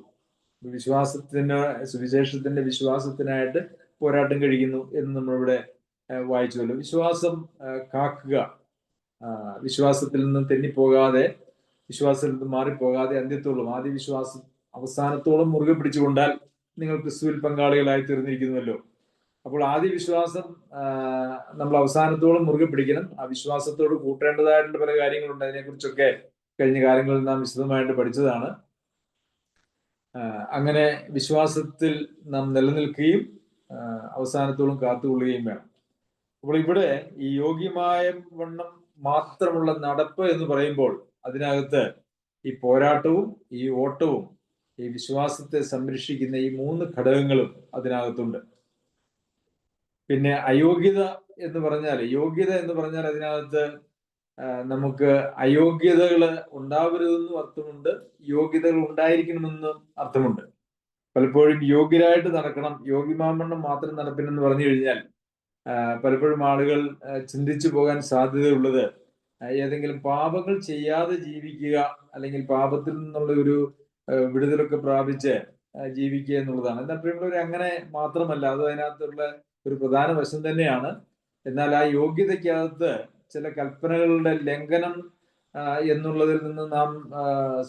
വിശ്വാസത്തിന്, സുവിശേഷത്തിന്റെ വിശ്വാസത്തിനായിട്ട് പോരാട്ടം കഴിക്കുന്നു എന്ന് നമ്മളിവിടെ വായിച്ചുവല്ലോ. വിശ്വാസം കാക്കുക, വിശ്വാസത്തിൽ നിന്ന് തെന്നിപ്പോകാതെ, വിശ്വാസത്തിൽ നിന്ന് മാറിപ്പോകാതെ അന്ത്യത്തോളം, ആദ്യ വിശ്വാസം അവസാനത്തോളം മുറുകെ പിടിച്ചുകൊണ്ടാൽ നിങ്ങൾ ക്രിസ്തുവിൽ പങ്കാളികളായി തീർന്നിരിക്കുന്നുവല്ലോ. അപ്പോൾ ആദ്യ വിശ്വാസം നമ്മൾ അവസാനത്തോളം മുറുകെ പിടിക്കണം. ആ വിശ്വാസത്തോട് കൂട്ടേണ്ടതായിട്ടുള്ള പല കാര്യങ്ങളുണ്ട്. അതിനെക്കുറിച്ചൊക്കെ കഴിഞ്ഞ കാലങ്ങളിൽ നാം വിശദമായിട്ട് പഠിച്ചതാണ്. അങ്ങനെ വിശ്വാസത്തിൽ നാം നിലനിൽക്കുകയും അവസാനത്തോളം കാത്തുകൊള്ളുകയും വേണം. അപ്പോൾ ഇവിടെ ഈ യോഗ്യമായ വണ്ണം മാത്രമുള്ള നടപ്പ് എന്ന് പറയുമ്പോൾ അതിനകത്ത് ഈ പോരാട്ടവും ഈ ഓട്ടവും ഈ വിശ്വാസത്തെ സംരക്ഷിക്കുന്ന ഈ 3 ഘടകങ്ങളും അതിനകത്തുണ്ട്. പിന്നെ അയോഗ്യത എന്ന് പറഞ്ഞാൽ, യോഗ്യത എന്ന് പറഞ്ഞാൽ അതിനകത്ത് നമുക്ക് അയോഗ്യതകൾ ഉണ്ടാവരുതെന്നും അർത്ഥമുണ്ട്, യോഗ്യതകൾ ഉണ്ടായിരിക്കണമെന്നും അർത്ഥമുണ്ട്. പലപ്പോഴും യോഗ്യരായിട്ട് നടക്കണം, യോഗ്യമാവണ്ണം മാത്രം നടപ്പിനെന്ന് പറഞ്ഞു കഴിഞ്ഞാൽ പലപ്പോഴും ആളുകൾ ചിന്തിച്ചു പോകാൻ സാധ്യതയുള്ളത് ഏതെങ്കിലും പാപങ്ങൾ ചെയ്യാതെ ജീവിക്കുക, അല്ലെങ്കിൽ പാപത്തിൽ നിന്നുള്ള ഒരു വിടുതലൊക്കെ പ്രാപിച്ച് ജീവിക്കുക എന്നുള്ളതാണ്. എന്നാൽ പ്രിയമുള്ളവർ, അങ്ങനെ മാത്രമല്ല, അത് അതിനകത്തുള്ള ഒരു പ്രധാന വശം തന്നെയാണ്. എന്നാൽ ആ യോഗ്യതയ്ക്കകത്ത് ചില കൽപ്പനകളുടെ ലംഘനം എന്നുള്ളതിൽ നിന്ന് നാം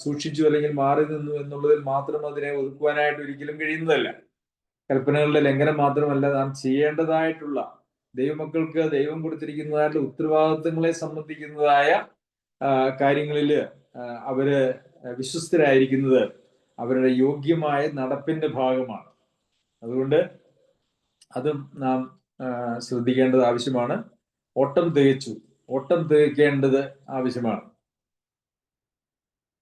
സൂക്ഷിച്ചു അല്ലെങ്കിൽ മാറി നിന്നു എന്നുള്ളതിൽ മാത്രം അതിനെ ഒതുക്കുവാനായിട്ട് ഒരിക്കലും കഴിയുന്നതല്ല. കൽപ്പനകളുടെ ലംഘനം മാത്രമല്ല, നാം ചെയ്യേണ്ടതായിട്ടുള്ള ദൈവമക്കൾക്ക് ദൈവം കൊടുത്തിരിക്കുന്നതായിട്ടുള്ള ഉത്തരവാദിത്വങ്ങളെ സംബന്ധിക്കുന്നതായ കാര്യങ്ങളിൽ അവര് വിശ്വസ്തരായിരിക്കുന്നത് അവരുടെ യോഗ്യമായ നടപ്പിന്റെ ഭാഗമാണ്. അതുകൊണ്ട് അതും നാം ശ്രദ്ധിക്കേണ്ടത് ആവശ്യമാണ്. ഓട്ടം തികച്ചു, ഓട്ടം തികയ്ക്കേണ്ടത് ആവശ്യമാണ്.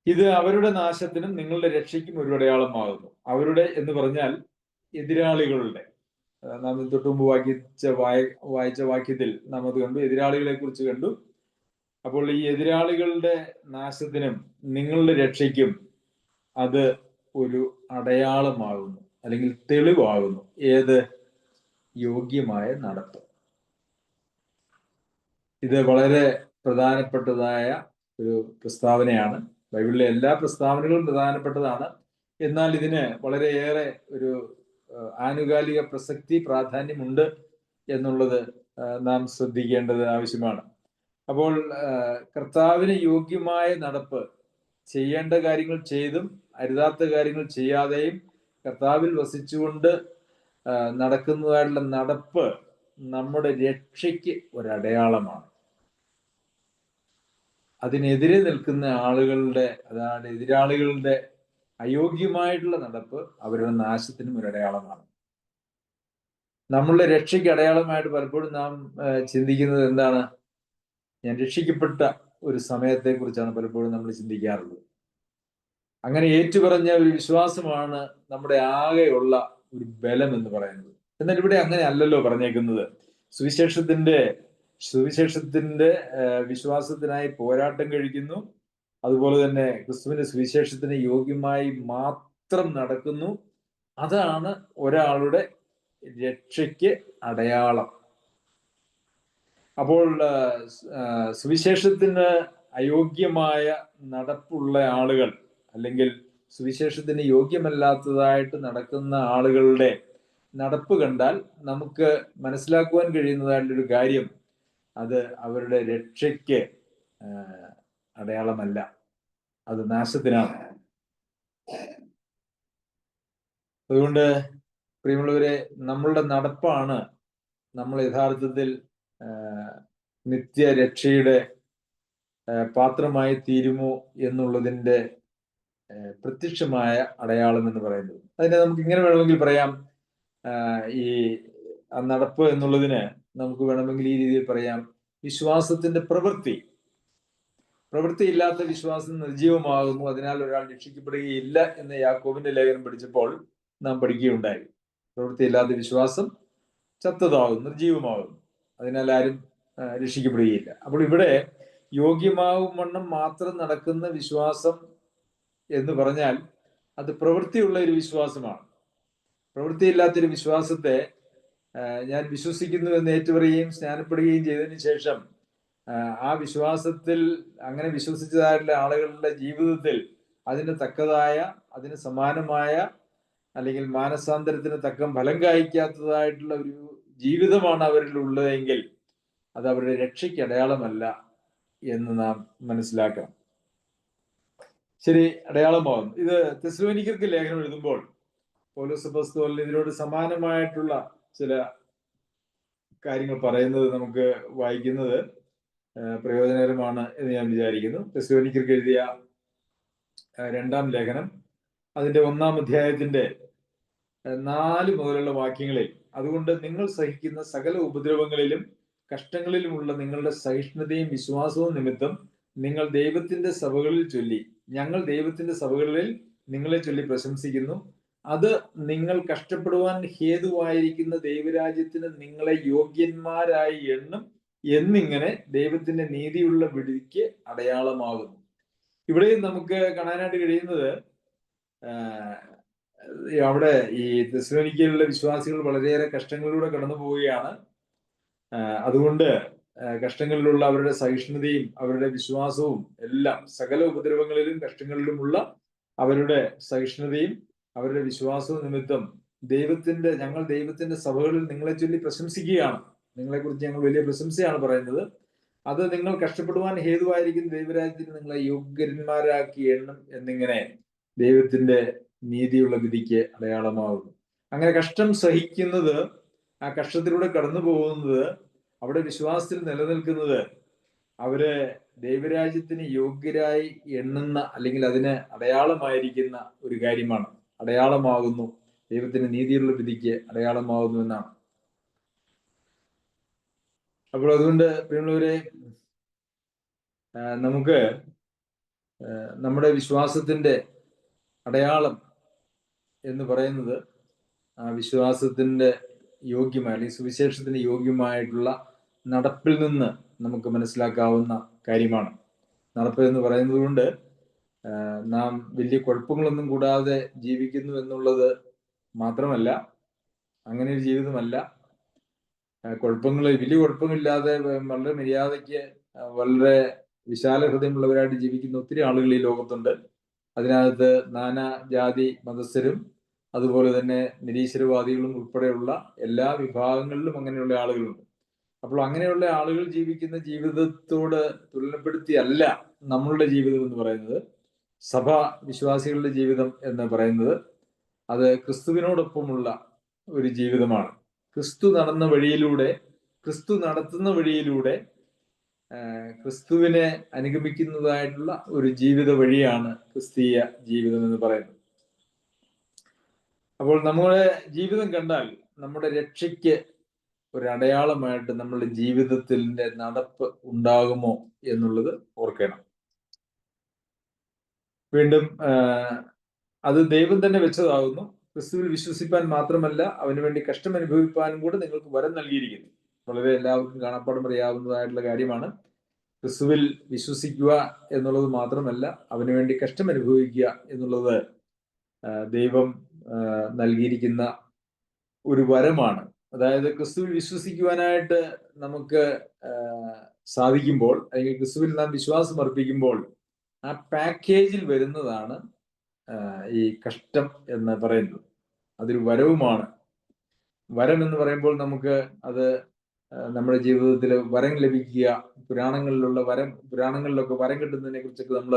ഇത് അവരുടെ നാശത്തിനും നിങ്ങളുടെ രക്ഷയ്ക്കും ഒരു അടയാളമാകുന്നു. അവരുടെ എന്ന് പറഞ്ഞാൽ എതിരാളികളുടെ, നാം തൊട്ട് മുമ്പ് വായിച്ച വാക്യത്തിൽ നാം അത് കണ്ടു, എതിരാളികളെ കുറിച്ച് കണ്ടു. അപ്പോൾ ഈ എതിരാളികളുടെ നാശത്തിനും നിങ്ങളുടെ രക്ഷയ്ക്കും അത് ഒരു അടയാളമാകുന്നു, അല്ലെങ്കിൽ തെളിവാകുന്നു. ഏത്? യോഗ്യമായ നടപ്പ്. ഇത് വളരെ പ്രധാനപ്പെട്ടതായ ഒരു പ്രസ്താവനയാണ്. ബൈബിളിലെ എല്ലാ പ്രസ്താവനകളും പ്രധാനപ്പെട്ടതാണ്. എന്നാൽ ഇതിന് വളരെയേറെ ഒരു ആനുകാലിക പ്രസക്തി, പ്രാധാന്യമുണ്ട് എന്നുള്ളത് നാം ശ്രദ്ധിക്കേണ്ടത് ആവശ്യമാണ്. അപ്പോൾ കർത്താവിന് യോഗ്യമായ നടപ്പ്, ചെയ്യേണ്ട കാര്യങ്ങൾ ചെയ്തും അരുതാത്ത കാര്യങ്ങൾ ചെയ്യാതെയും കർത്താവിൽ വസിച്ചുകൊണ്ട് നടക്കുന്നതായിട്ടുള്ള നടപ്പ് നമ്മുടെ രക്ഷയ്ക്ക് ഒരടയാളമാണ്. അതിനെതിരെ നിൽക്കുന്ന ആളുകളുടെ, അതാണ് എതിരാളികളുടെ അയോഗ്യമായിട്ടുള്ള നടപ്പ് അവരുടെ നാശത്തിനും ഒരടയാളമാണ്. നമ്മളുടെ രക്ഷയ്ക്ക് അടയാളമായിട്ട് പലപ്പോഴും നാം ചിന്തിക്കുന്നത് എന്താണ്? ഞാൻ രക്ഷിക്കപ്പെട്ട ഒരു സമയത്തെ കുറിച്ചാണ് പലപ്പോഴും നമ്മൾ ചിന്തിക്കാറുള്ളത്. അങ്ങനെ ഏറ്റുപറഞ്ഞ ഒരു വിശ്വാസമാണ് നമ്മുടെ ആകെയുള്ള ഒരു ബലം എന്ന് പറയുന്നത്. എന്നാൽ ഇവിടെ അങ്ങനെ അല്ലല്ലോ പറഞ്ഞേക്കുന്നത്. സുവിശേഷത്തിന്റെ വിശ്വാസത്തിനായി പോരാട്ടം കഴിക്കുന്നു. അതുപോലെ തന്നെ ക്രിസ്തുവിന്റെ സുവിശേഷത്തിന് യോഗ്യമായി മാത്രം നടക്കുന്നു. അതാണ് ഒരാളുടെ രക്ഷയ്ക്ക് അടയാളം. അപ്പോൾ സുവിശേഷത്തിന് അയോഗ്യമായ നടപ്പുള്ള ആളുകൾ, അല്ലെങ്കിൽ സുവിശേഷത്തിന് യോഗ്യമല്ലാത്തതായിട്ട് നടക്കുന്ന ആളുകളുടെ നടപ്പ് കണ്ടാൽ നമുക്ക് മനസ്സിലാക്കുവാൻ കഴിയുന്നതായിട്ടൊരു കാര്യം, അത് അവരുടെ രക്ഷയ്ക്ക് അടയാളമല്ല, അത് നാശത്തിനാണ്. അതുകൊണ്ട് പ്രിയമുള്ളവരെ, നമ്മളുടെ നടപ്പാണ് നമ്മൾ യഥാർത്ഥത്തിൽ നിത്യരക്ഷയുടെ പാത്രമായി തീരുമോ എന്നുള്ളതിൻ്റെ പ്രത്യക്ഷമായ അടയാളം എന്ന് പറയുന്നത്. അതിനെ നമുക്ക് ഇങ്ങനെ വേണമെങ്കിൽ പറയാം, ഈ നടപ്പ് എന്നുള്ളതിന് നമുക്ക് വേണമെങ്കിൽ ഈ രീതിയിൽ പറയാം, വിശ്വാസത്തിന്റെ പ്രവൃത്തിയില്ലാത്ത വിശ്വാസം നിർജീവമാകുന്നു, അതിനാൽ ഒരാൾ രക്ഷിക്കപ്പെടുകയില്ല എന്ന് യാക്കോബിന്റെ ലേഖനം പഠിച്ചപ്പോൾ നാം പഠിക്കുകയുണ്ടായി. പ്രവൃത്തിയില്ലാത്ത വിശ്വാസം ചത്തതാകും, നിർജീവമാകും, അതിനാൽ ആരും രക്ഷിക്കപ്പെടുകയില്ല. അപ്പോൾ ഇവിടെ യോഗ്യമാവും വണ്ണം മാത്രം നടക്കുന്ന വിശ്വാസം എന്ന് പറഞ്ഞാൽ അത് പ്രവൃത്തിയുള്ള ഒരു വിശ്വാസമാണ്. പ്രവൃത്തിയില്ലാത്തൊരു വിശ്വാസത്തെ ഞാൻ വിശ്വസിക്കുന്നു എന്ന് ഏറ്റുപറയുകയും സ്നാനപ്പെടുകയും ചെയ്തതിന് ശേഷം ആ വിശ്വാസത്തിൽ അങ്ങനെ വിശ്വസിച്ചതായിട്ടുള്ള ആളുകളുടെ ജീവിതത്തിൽ അതിന് തക്കതായ, അതിന് സമാനമായ, അല്ലെങ്കിൽ മാനസാന്തരത്തിന് തക്കം ഫലം കായ്ക്കാത്തതായിട്ടുള്ള ഒരു ജീവിതമാണ് അവരിൽ ഉള്ളതെങ്കിൽ അത് അവരുടെ രക്ഷയ്ക്ക് അടയാളമല്ല എന്ന് നാം മനസ്സിലാക്കണം. ശരി, അടയാളമാകുന്നു. ഇത് തെസ്സലോനിക്കർക്ക് ലേഖനം എഴുതുമ്പോൾ പൗലോസ് അപ്പോസ്തലൻ ഇതിനോട് സമാനമായിട്ടുള്ള ചില കാര്യങ്ങൾ പറയുന്നത് നമുക്ക് വായിക്കുന്നത് പ്രയോജനകരമാണ് എന്ന് ഞാൻ വിചാരിക്കുന്നു. തെസ്സലോനിക്കർക്ക് എഴുതിയ 2-ാം ലേഖനം അതിന്റെ 1-ാം അധ്യായത്തിന്റെ 4 മുതലുള്ള വാക്യങ്ങളിൽ, അതുകൊണ്ട് നിങ്ങൾ സഹിക്കുന്ന സകല ഉപദ്രവങ്ങളിലും കഷ്ടങ്ങളിലുമുള്ള നിങ്ങളുടെ സഹിഷ്ണുതയും വിശ്വാസവും നിമിത്തം നിങ്ങൾ ദൈവത്തിന്റെ സഭകളിൽ ചൊല്ലി, ഞങ്ങൾ ദൈവത്തിന്റെ സഭകളിൽ നിങ്ങളെ ചൊല്ലി പ്രശംസിക്കുന്നു. അത് നിങ്ങൾ കഷ്ടപ്പെടുവാൻ ഹേതുവായിരിക്കുന്ന ദൈവരാജ്യത്തിന് നിങ്ങളെ യോഗ്യന്മാരായി എണ്ണും എന്നിങ്ങനെ ദൈവത്തിന്റെ നീതിയുള്ള വിധിക്ക് അടയാളമാകുന്നു. ഇവിടെയും നമുക്ക് കാണാനായിട്ട് കഴിയുന്നത്, അവിടെ ഈ തെസ്സലോനിക്കയിലുള്ള വിശ്വാസികൾ വളരെയേറെ കഷ്ടങ്ങളിലൂടെ കടന്നു പോവുകയാണ്. അതുകൊണ്ട് കഷ്ടങ്ങളിലുള്ള അവരുടെ സഹിഷ്ണുതയും അവരുടെ വിശ്വാസവും എല്ലാം, സകല ഉപദ്രവങ്ങളിലും കഷ്ടങ്ങളിലുമുള്ള അവരുടെ സഹിഷ്ണുതയും അവരുടെ വിശ്വാസവും നിമിത്തം ഞങ്ങൾ ദൈവത്തിന്റെ സഭകളിൽ നിങ്ങളെ ചൊല്ലി പ്രശംസിക്കുകയാണ്. നിങ്ങളെക്കുറിച്ച് ഞങ്ങൾ വലിയ പ്രശംസയാണ് പറയുന്നത്. അത് നിങ്ങൾ കഷ്ടപ്പെടുവാൻ ഹേതുവായിരിക്കുന്ന ദൈവരാജ്യത്തിന് നിങ്ങളെ യോഗ്യന്മാരാക്കി എണ്ണും എന്നിങ്ങനെ ദൈവത്തിന്റെ നീതിയുള്ള വിധിക്ക് അടയാളമാകുന്നു. അങ്ങനെ കഷ്ടം സഹിക്കുന്നത്, ആ കഷ്ടത്തിലൂടെ കടന്നു പോകുന്നത്, അവിടെ വിശ്വാസത്തിൽ നിലനിൽക്കുന്നത് അവരെ ദൈവരാജ്യത്തിന് യോഗ്യരായി എണ്ണുന്ന, അല്ലെങ്കിൽ അതിന് അടയാളമായിരിക്കുന്ന ഒരു കാര്യമാണ്. അടയാളമാകുന്നു, ദൈവത്തിന്റെ നീതിയുള്ള വിധിക്ക് അടയാളമാകുന്നു എന്നാണ്. അപ്പോൾ അതുകൊണ്ട് പ്രിയമുള്ളവരെ, നമുക്ക് നമ്മുടെ വിശ്വാസത്തിന്റെ അടയാളം എന്ന് പറയുന്നത് ആ വിശ്വാസത്തിന്റെ യോഗ്യമായ, അല്ലെങ്കിൽ സുവിശേഷത്തിന് യോഗ്യമായിട്ടുള്ള നടപ്പിൽ നിന്ന് നമുക്ക് മനസ്സിലാക്കാവുന്ന കാര്യമാണ്. നടപ്പ് എന്ന് പറയുന്നത് കൊണ്ട് നാം വലിയ കുഴപ്പങ്ങളൊന്നും കൂടാതെ ജീവിക്കുന്നു എന്നുള്ളത് മാത്രമല്ല, അങ്ങനെ ഒരു ജീവിതമല്ല. വലിയ കുഴപ്പമില്ലാതെ വളരെ മര്യാദയ്ക്ക് വളരെ വിശാല ഹൃദയമുള്ളവരായിട്ട് ജീവിക്കുന്ന ഒത്തിരി ആളുകൾ ഈ ലോകത്തുണ്ട്. അതിനകത്ത് നാനാ ജാതി മതസ്ഥരും അതുപോലെ തന്നെ നിരീശ്വരവാദികളും ഉൾപ്പെടെയുള്ള എല്ലാ വിഭാഗങ്ങളിലും അങ്ങനെയുള്ള ആളുകളുണ്ട്. അപ്പോൾ അങ്ങനെയുള്ള ആളുകൾ ജീവിക്കുന്ന ജീവിതത്തോട് തുലനപ്പെടുത്തിയല്ല നമ്മളുടെ ജീവിതം എന്ന് പറയുന്നത്. സഭ വിശ്വാസികളുടെ ജീവിതം എന്ന് പറയുന്നത് അത് ക്രിസ്തുവിനോടൊപ്പമുള്ള ഒരു ജീവിതമാണ്. ക്രിസ്തു നടന്ന വഴിയിലൂടെ, ക്രിസ്തു നടത്തുന്ന വഴിയിലൂടെ ക്രിസ്തുവിനെ അനുഗമിക്കുന്നതായിട്ടുള്ള ഒരു ജീവിത വഴിയാണ് ക്രിസ്തീയ ജീവിതം എന്ന് പറയുന്നത്. അപ്പോൾ നമ്മുടെ ജീവിതം കണ്ടാൽ നമ്മുടെ രക്ഷയ്ക്ക് ഒരു അടയാളമായിട്ട് നമ്മളുടെ ജീവിതത്തിന്റെ നടപ്പ് ഉണ്ടാകുമോ എന്നുള്ളത് ഓർക്കണം. വീണ്ടും അത് ദൈവം തന്നെ വെച്ചതാകുന്നു. ക്രിസ്തുവിൽ വിശ്വസിപ്പാൻ മാത്രമല്ല, അവന് വേണ്ടി കഷ്ടം അനുഭവിപ്പാനും കൂടെ നിങ്ങൾക്ക് വരം നൽകിയിരിക്കുന്നു. വളരെ എല്ലാവർക്കും കാണാപ്പാടം അറിയാവുന്നതായിട്ടുള്ള കാര്യമാണ്. ക്രിസ്തുവിൽ വിശ്വസിക്കുക എന്നുള്ളത് മാത്രമല്ല, അവന് വേണ്ടി കഷ്ടം അനുഭവിക്കുക എന്നുള്ളത് ദൈവം നൽകിയിരിക്കുന്ന ഒരു വരമാണ്. അതായത് ക്രിസ്തുവിൽ വിശ്വസിക്കുവാനായിട്ട് നമുക്ക് സാധിക്കുമ്പോൾ, അല്ലെങ്കിൽ ക്രിസ്തുവിൽ നാം വിശ്വാസം അർപ്പിക്കുമ്പോൾ ആ പാക്കേജിൽ വരുന്നതാണ് ഈ കഷ്ടം എന്ന് പറയുന്നത്. അതൊരു വരവുമാണ്. വരം എന്ന് പറയുമ്പോൾ നമുക്ക് അത് നമ്മുടെ ജീവിതത്തിൽ വരം ലഭിക്കുക, പുരാണങ്ങളിലൊക്കെ വരം കിട്ടുന്നതിനെ കുറിച്ചൊക്കെ നമ്മൾ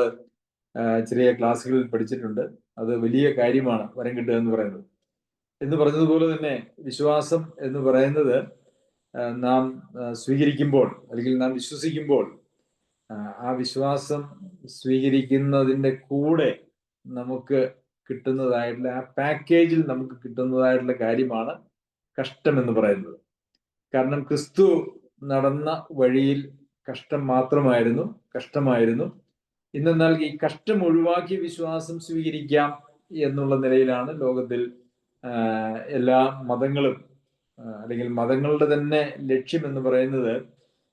ചെറിയ ക്ലാസ്സുകളിൽ പഠിച്ചിട്ടുണ്ട്. അത് വലിയ കാര്യമാണ് വരം കിട്ടുക എന്ന് പറയുന്നത്. എന്ന് പറഞ്ഞതുപോലെ തന്നെ വിശ്വാസം എന്ന് പറയുന്നത് നാം സ്വീകരിക്കുമ്പോൾ, അല്ലെങ്കിൽ നാം വിശ്വസിക്കുമ്പോൾ, ആ വിശ്വാസം സ്വീകരിക്കുന്നതിന്റെ കൂടെ നമുക്ക് കിട്ടുന്നതായിട്ടുള്ള ആ പാക്കേജിൽ നമുക്ക് കിട്ടുന്നതായിട്ടുള്ള കാര്യമാണ് കഷ്ടം എന്ന് പറയുന്നത്. കാരണം ക്രിസ്തു നടന്ന വഴിയിൽ കഷ്ടമായിരുന്നു. ഇന്നെന്നാൽ ഈ കഷ്ടം ഒഴിവാക്കി വിശ്വാസം സ്വീകരിക്കാം എന്നുള്ള നിലയിലാണ് ലോകത്തിൽ എല്ലാ മതങ്ങളും, അല്ലെങ്കിൽ മതങ്ങളുടെ തന്നെ ലക്ഷ്യം എന്ന് പറയുന്നത്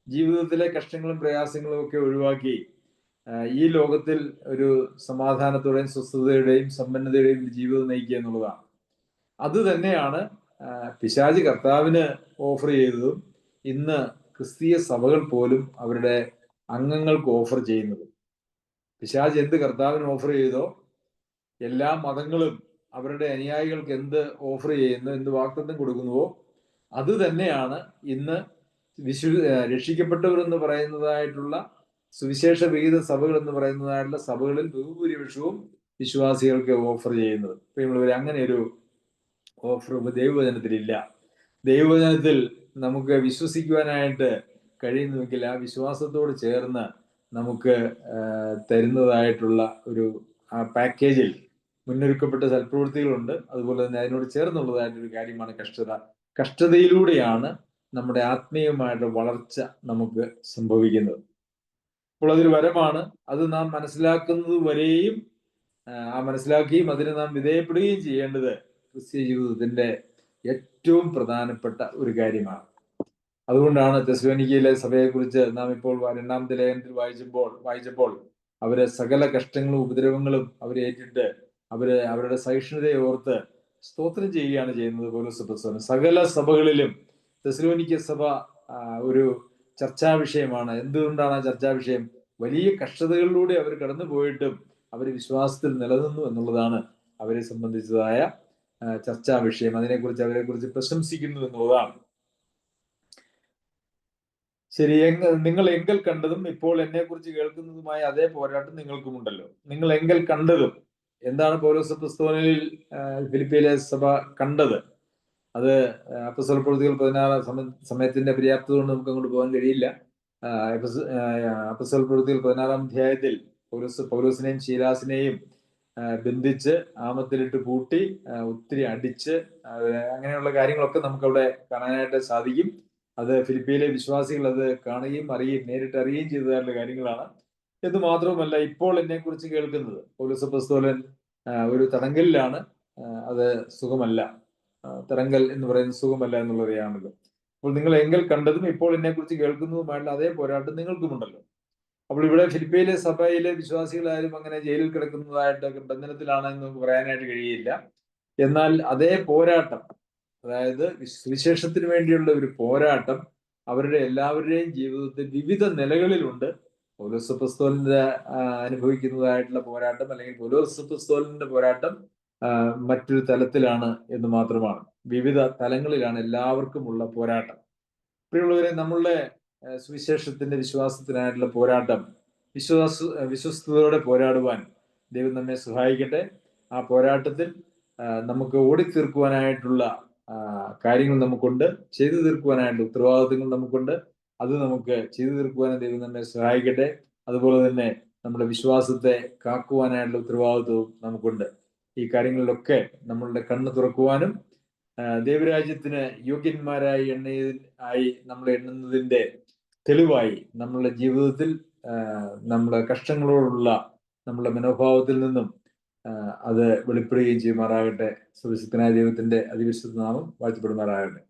ജീവിതത്തിലെ കഷ്ടങ്ങളും പ്രയാസങ്ങളും ഒക്കെ ഒഴിവാക്കി ഈ ലോകത്തിൽ ഒരു സമാധാനത്തോടെയും സ്വസ്ഥതയുടെയും സമ്പന്നതയുടെയും ജീവിതം നയിക്കുക എന്നുള്ളതാണ്. അത് തന്നെയാണ് പിശാച് കർത്താവിന് ഓഫർ ചെയ്തതും ഇന്ന് ക്രിസ്തീയ സഭകൾ പോലും അവരുടെ അംഗങ്ങൾക്ക് ഓഫർ ചെയ്യുന്നത്. പിശാച് എന്ത് കർത്താവിന് ഓഫർ ചെയ്തോ, എല്ലാ മതങ്ങളും അവരുടെ അനുയായികൾക്ക് എന്ത് ഓഫർ ചെയ്യുന്നു, എന്ത് വാഗ്ദത്തം കൊടുക്കുന്നുവോ, അത് തന്നെയാണ് ഇന്ന് രക്ഷിക്കപ്പെട്ടവർ എന്ന് പറയുന്നതായിട്ടുള്ള സുവിശേഷ വിഹിത സഭകൾ എന്ന് പറയുന്നതായിട്ടുള്ള സഭകളിൽ ബഹുഭൂരിപക്ഷവും വിശ്വാസികൾക്ക് ഓഫർ ചെയ്യുന്നത്. അങ്ങനെ ഒരു ഓഫർ ദൈവവചനത്തിലില്ല. ദൈവവചനത്തിൽ നമുക്ക് വിശ്വസിക്കുവാനായിട്ട് കഴിയുന്നുവെങ്കിൽ ആ വിശ്വാസത്തോട് ചേർന്ന് നമുക്ക് തരുന്നതായിട്ടുള്ള ഒരു ആ പാക്കേജിൽ മുന്നൊരുക്കപ്പെട്ട സൽപ്രവൃത്തികളുണ്ട്. അതുപോലെ തന്നെ അതിനോട് ചേർന്നുള്ളതായിട്ടൊരു കാര്യമാണ് കഷ്ടത. കഷ്ടതയിലൂടെയാണ് നമ്മുടെ ആത്മീയമായിട്ട് വളർച്ച നമുക്ക് സംഭവിക്കുന്നത്. അപ്പോൾ അതൊരു വരമാണ്. അത് നാം മനസ്സിലാക്കുന്നത് വരെയും മനസ്സിലാക്കുകയും അതിന് നാം വിധേയപ്പെടുകയും ചെയ്യേണ്ടത് ക്രിസ്തീയ ജീവിതത്തിന്റെ ഏറ്റവും പ്രധാനപ്പെട്ട ഒരു കാര്യമാണ്. അതുകൊണ്ടാണ് തെസ്സലോനിക്കയിലെ സഭയെക്കുറിച്ച് നാം ഇപ്പോൾ രണ്ടാമത്തെ ലേഖനത്തിൽ വായിച്ചപ്പോൾ അവര് സകല കഷ്ടങ്ങളും ഉപദ്രവങ്ങളും അവരേറ്റിട്ട് അവരുടെ സഹിഷ്ണുതയെ ഓർത്ത് സ്തോത്രം ചെയ്യുകയാണ് ചെയ്യുന്നത്. പൗലോസ് അപ്പോസ്തലൻ സകല സഭകളിലും തെസ്സലോനിക്ക സഭ ഒരു ചർച്ചാ വിഷയമാണ്. എന്തുകൊണ്ടാണ് ആ ചർച്ചാ വിഷയം? വലിയ കഷ്ടതകളിലൂടെ അവർ കടന്നു പോയിട്ടും അവർ വിശ്വാസത്തിൽ നിലനിന്നു എന്നുള്ളതാണ് അവരെ സംബന്ധിച്ചതായ ചർച്ചാ വിഷയം. അവരെക്കുറിച്ച് പ്രശംസിക്കുന്നു എന്നുള്ളതാണ്. ശരി, നിങ്ങൾ എങ്കിൽ കണ്ടതും ഇപ്പോൾ എന്നെ കുറിച്ച് കേൾക്കുന്നതുമായ അതേ പോരാട്ടം നിങ്ങൾക്കുമുണ്ടല്ലോ. നിങ്ങൾ എങ്കിൽ കണ്ടതും എന്താണ് പൗലോസ് അപ്പോസ്തലനിൽ ഫിലിപ്പിയിലെ സഭ കണ്ടത്? അത് അപ്പോസ്തല പ്രവൃത്തികൾ 16 സമയത്തിന്റെ പര്യാപ്തത കൊണ്ട് നമുക്ക് അങ്ങോട്ട് പോകാൻ കഴിയില്ല. അപ്പോസ്തല പ്രവൃത്തികൾ 16 അധ്യായത്തിൽ പൗലോസിനെയും ശീലാസിനെയും ബന്ധിച്ച് ആമത്തിലിട്ട് പൂട്ടി ഒത്തിരി അടിച്ച് അങ്ങനെയുള്ള കാര്യങ്ങളൊക്കെ നമുക്ക് അവിടെ കാണാനായിട്ട് സാധിക്കും. അത് ഫിലിപ്പിയിലെ വിശ്വാസികൾ അത് കാണുകയും നേരിട്ട് അറിയുകയും ചെയ്തതായിട്ടുള്ള കാര്യങ്ങളാണ്. എന്ന് മാത്രവുമല്ല, ഇപ്പോൾ എന്നെ കുറിച്ച് കേൾക്കുന്നത് പൗലോസ് അപ്പോസ്തലൻ ഒരു തടങ്കലിലാണ്. അത് സുഖമല്ല. തടങ്കൽ എന്ന് പറയുന്നത് സുഖമല്ല എന്നുള്ളതാണല്ലോ. അപ്പോൾ നിങ്ങൾ എങ്കിൽ കണ്ടതും ഇപ്പോൾ എന്നെ കുറിച്ച് കേൾക്കുന്നതുമായിട്ടുള്ള അതേ പോരാട്ടം നിങ്ങൾക്കുമുണ്ടല്ലോ. അപ്പോൾ ഇവിടെ ഫിലിപ്പിയിലെ സഭയിലെ വിശ്വാസികളാരും അങ്ങനെ ജയിലിൽ കിടക്കുന്നതായിട്ട് ബന്ധനത്തിലാണെന്ന് നമുക്ക് പറയാനായിട്ട് കഴിയില്ല. എന്നാൽ അതേ പോരാട്ടം, അതായത് സുവിശേഷത്തിന് വേണ്ടിയുള്ള ഒരു പോരാട്ടം അവരുടെ എല്ലാവരുടെയും ജീവിതത്തിൽ വിവിധ നിലകളിലുണ്ട്. പൗലോസ് അപ്പോസ്തലന്റെ അനുഭവിക്കുന്നതായിട്ടുള്ള പോരാട്ടം, അല്ലെങ്കിൽ പൗലോസ് അപ്പോസ്തലന്റെ പോരാട്ടം മറ്റൊരു തലത്തിലാണ് എന്ന് മാത്രമാണ്. വിവിധ തലങ്ങളിലാണ് എല്ലാവർക്കും ഉള്ള പോരാട്ടം. പ്രിയമുള്ളവരെ, നമ്മളുടെ സുവിശേഷത്തിന്റെ വിശ്വാസത്തിനായിട്ടുള്ള പോരാട്ടം വിശ്വസ്തയോടെ പോരാടുവാൻ ദൈവം നമ്മെ സഹായിക്കട്ടെ. ആ പോരാട്ടത്തിൽ നമുക്ക് ഓടിത്തീർക്കുവാനായിട്ടുള്ള കാര്യങ്ങൾ നമുക്കുണ്ട്, ചെയ്തു തീർക്കുവാനായിട്ടുള്ള ഉത്തരവാദിത്തങ്ങൾ നമുക്കുണ്ട്. അത് നമുക്ക് ചെയ്തു തീർക്കുവാനും ദൈവം നമ്മെ സഹായിക്കട്ടെ. അതുപോലെ തന്നെ നമ്മുടെ വിശ്വാസത്തെ കാക്കുവാനായിട്ടുള്ള ഉത്തരവാദിത്വവും നമുക്കുണ്ട്. ഈ കാര്യങ്ങളിലൊക്കെ നമ്മളുടെ കണ്ണ് തുറക്കുവാനും ദൈവരാജ്യത്തിന് യോഗ്യന്മാരായി നമ്മൾ എണ്ണുന്നതിന്റെ തെളിവായി നമ്മളുടെ ജീവിതത്തിൽ നമ്മുടെ കഷ്ടങ്ങളോടുള്ള നമ്മുടെ മനോഭാവത്തിൽ നിന്നും അത് വെളിപ്പെടുകയും ചെയ്യുമാറാകട്ടെ. സുവിശുദ്ധനായ ദൈവത്തിന്റെ അതിവിശുദ്ധ നാമം വാഴ്ത്തപ്പെടുമാറാകട്ടെ.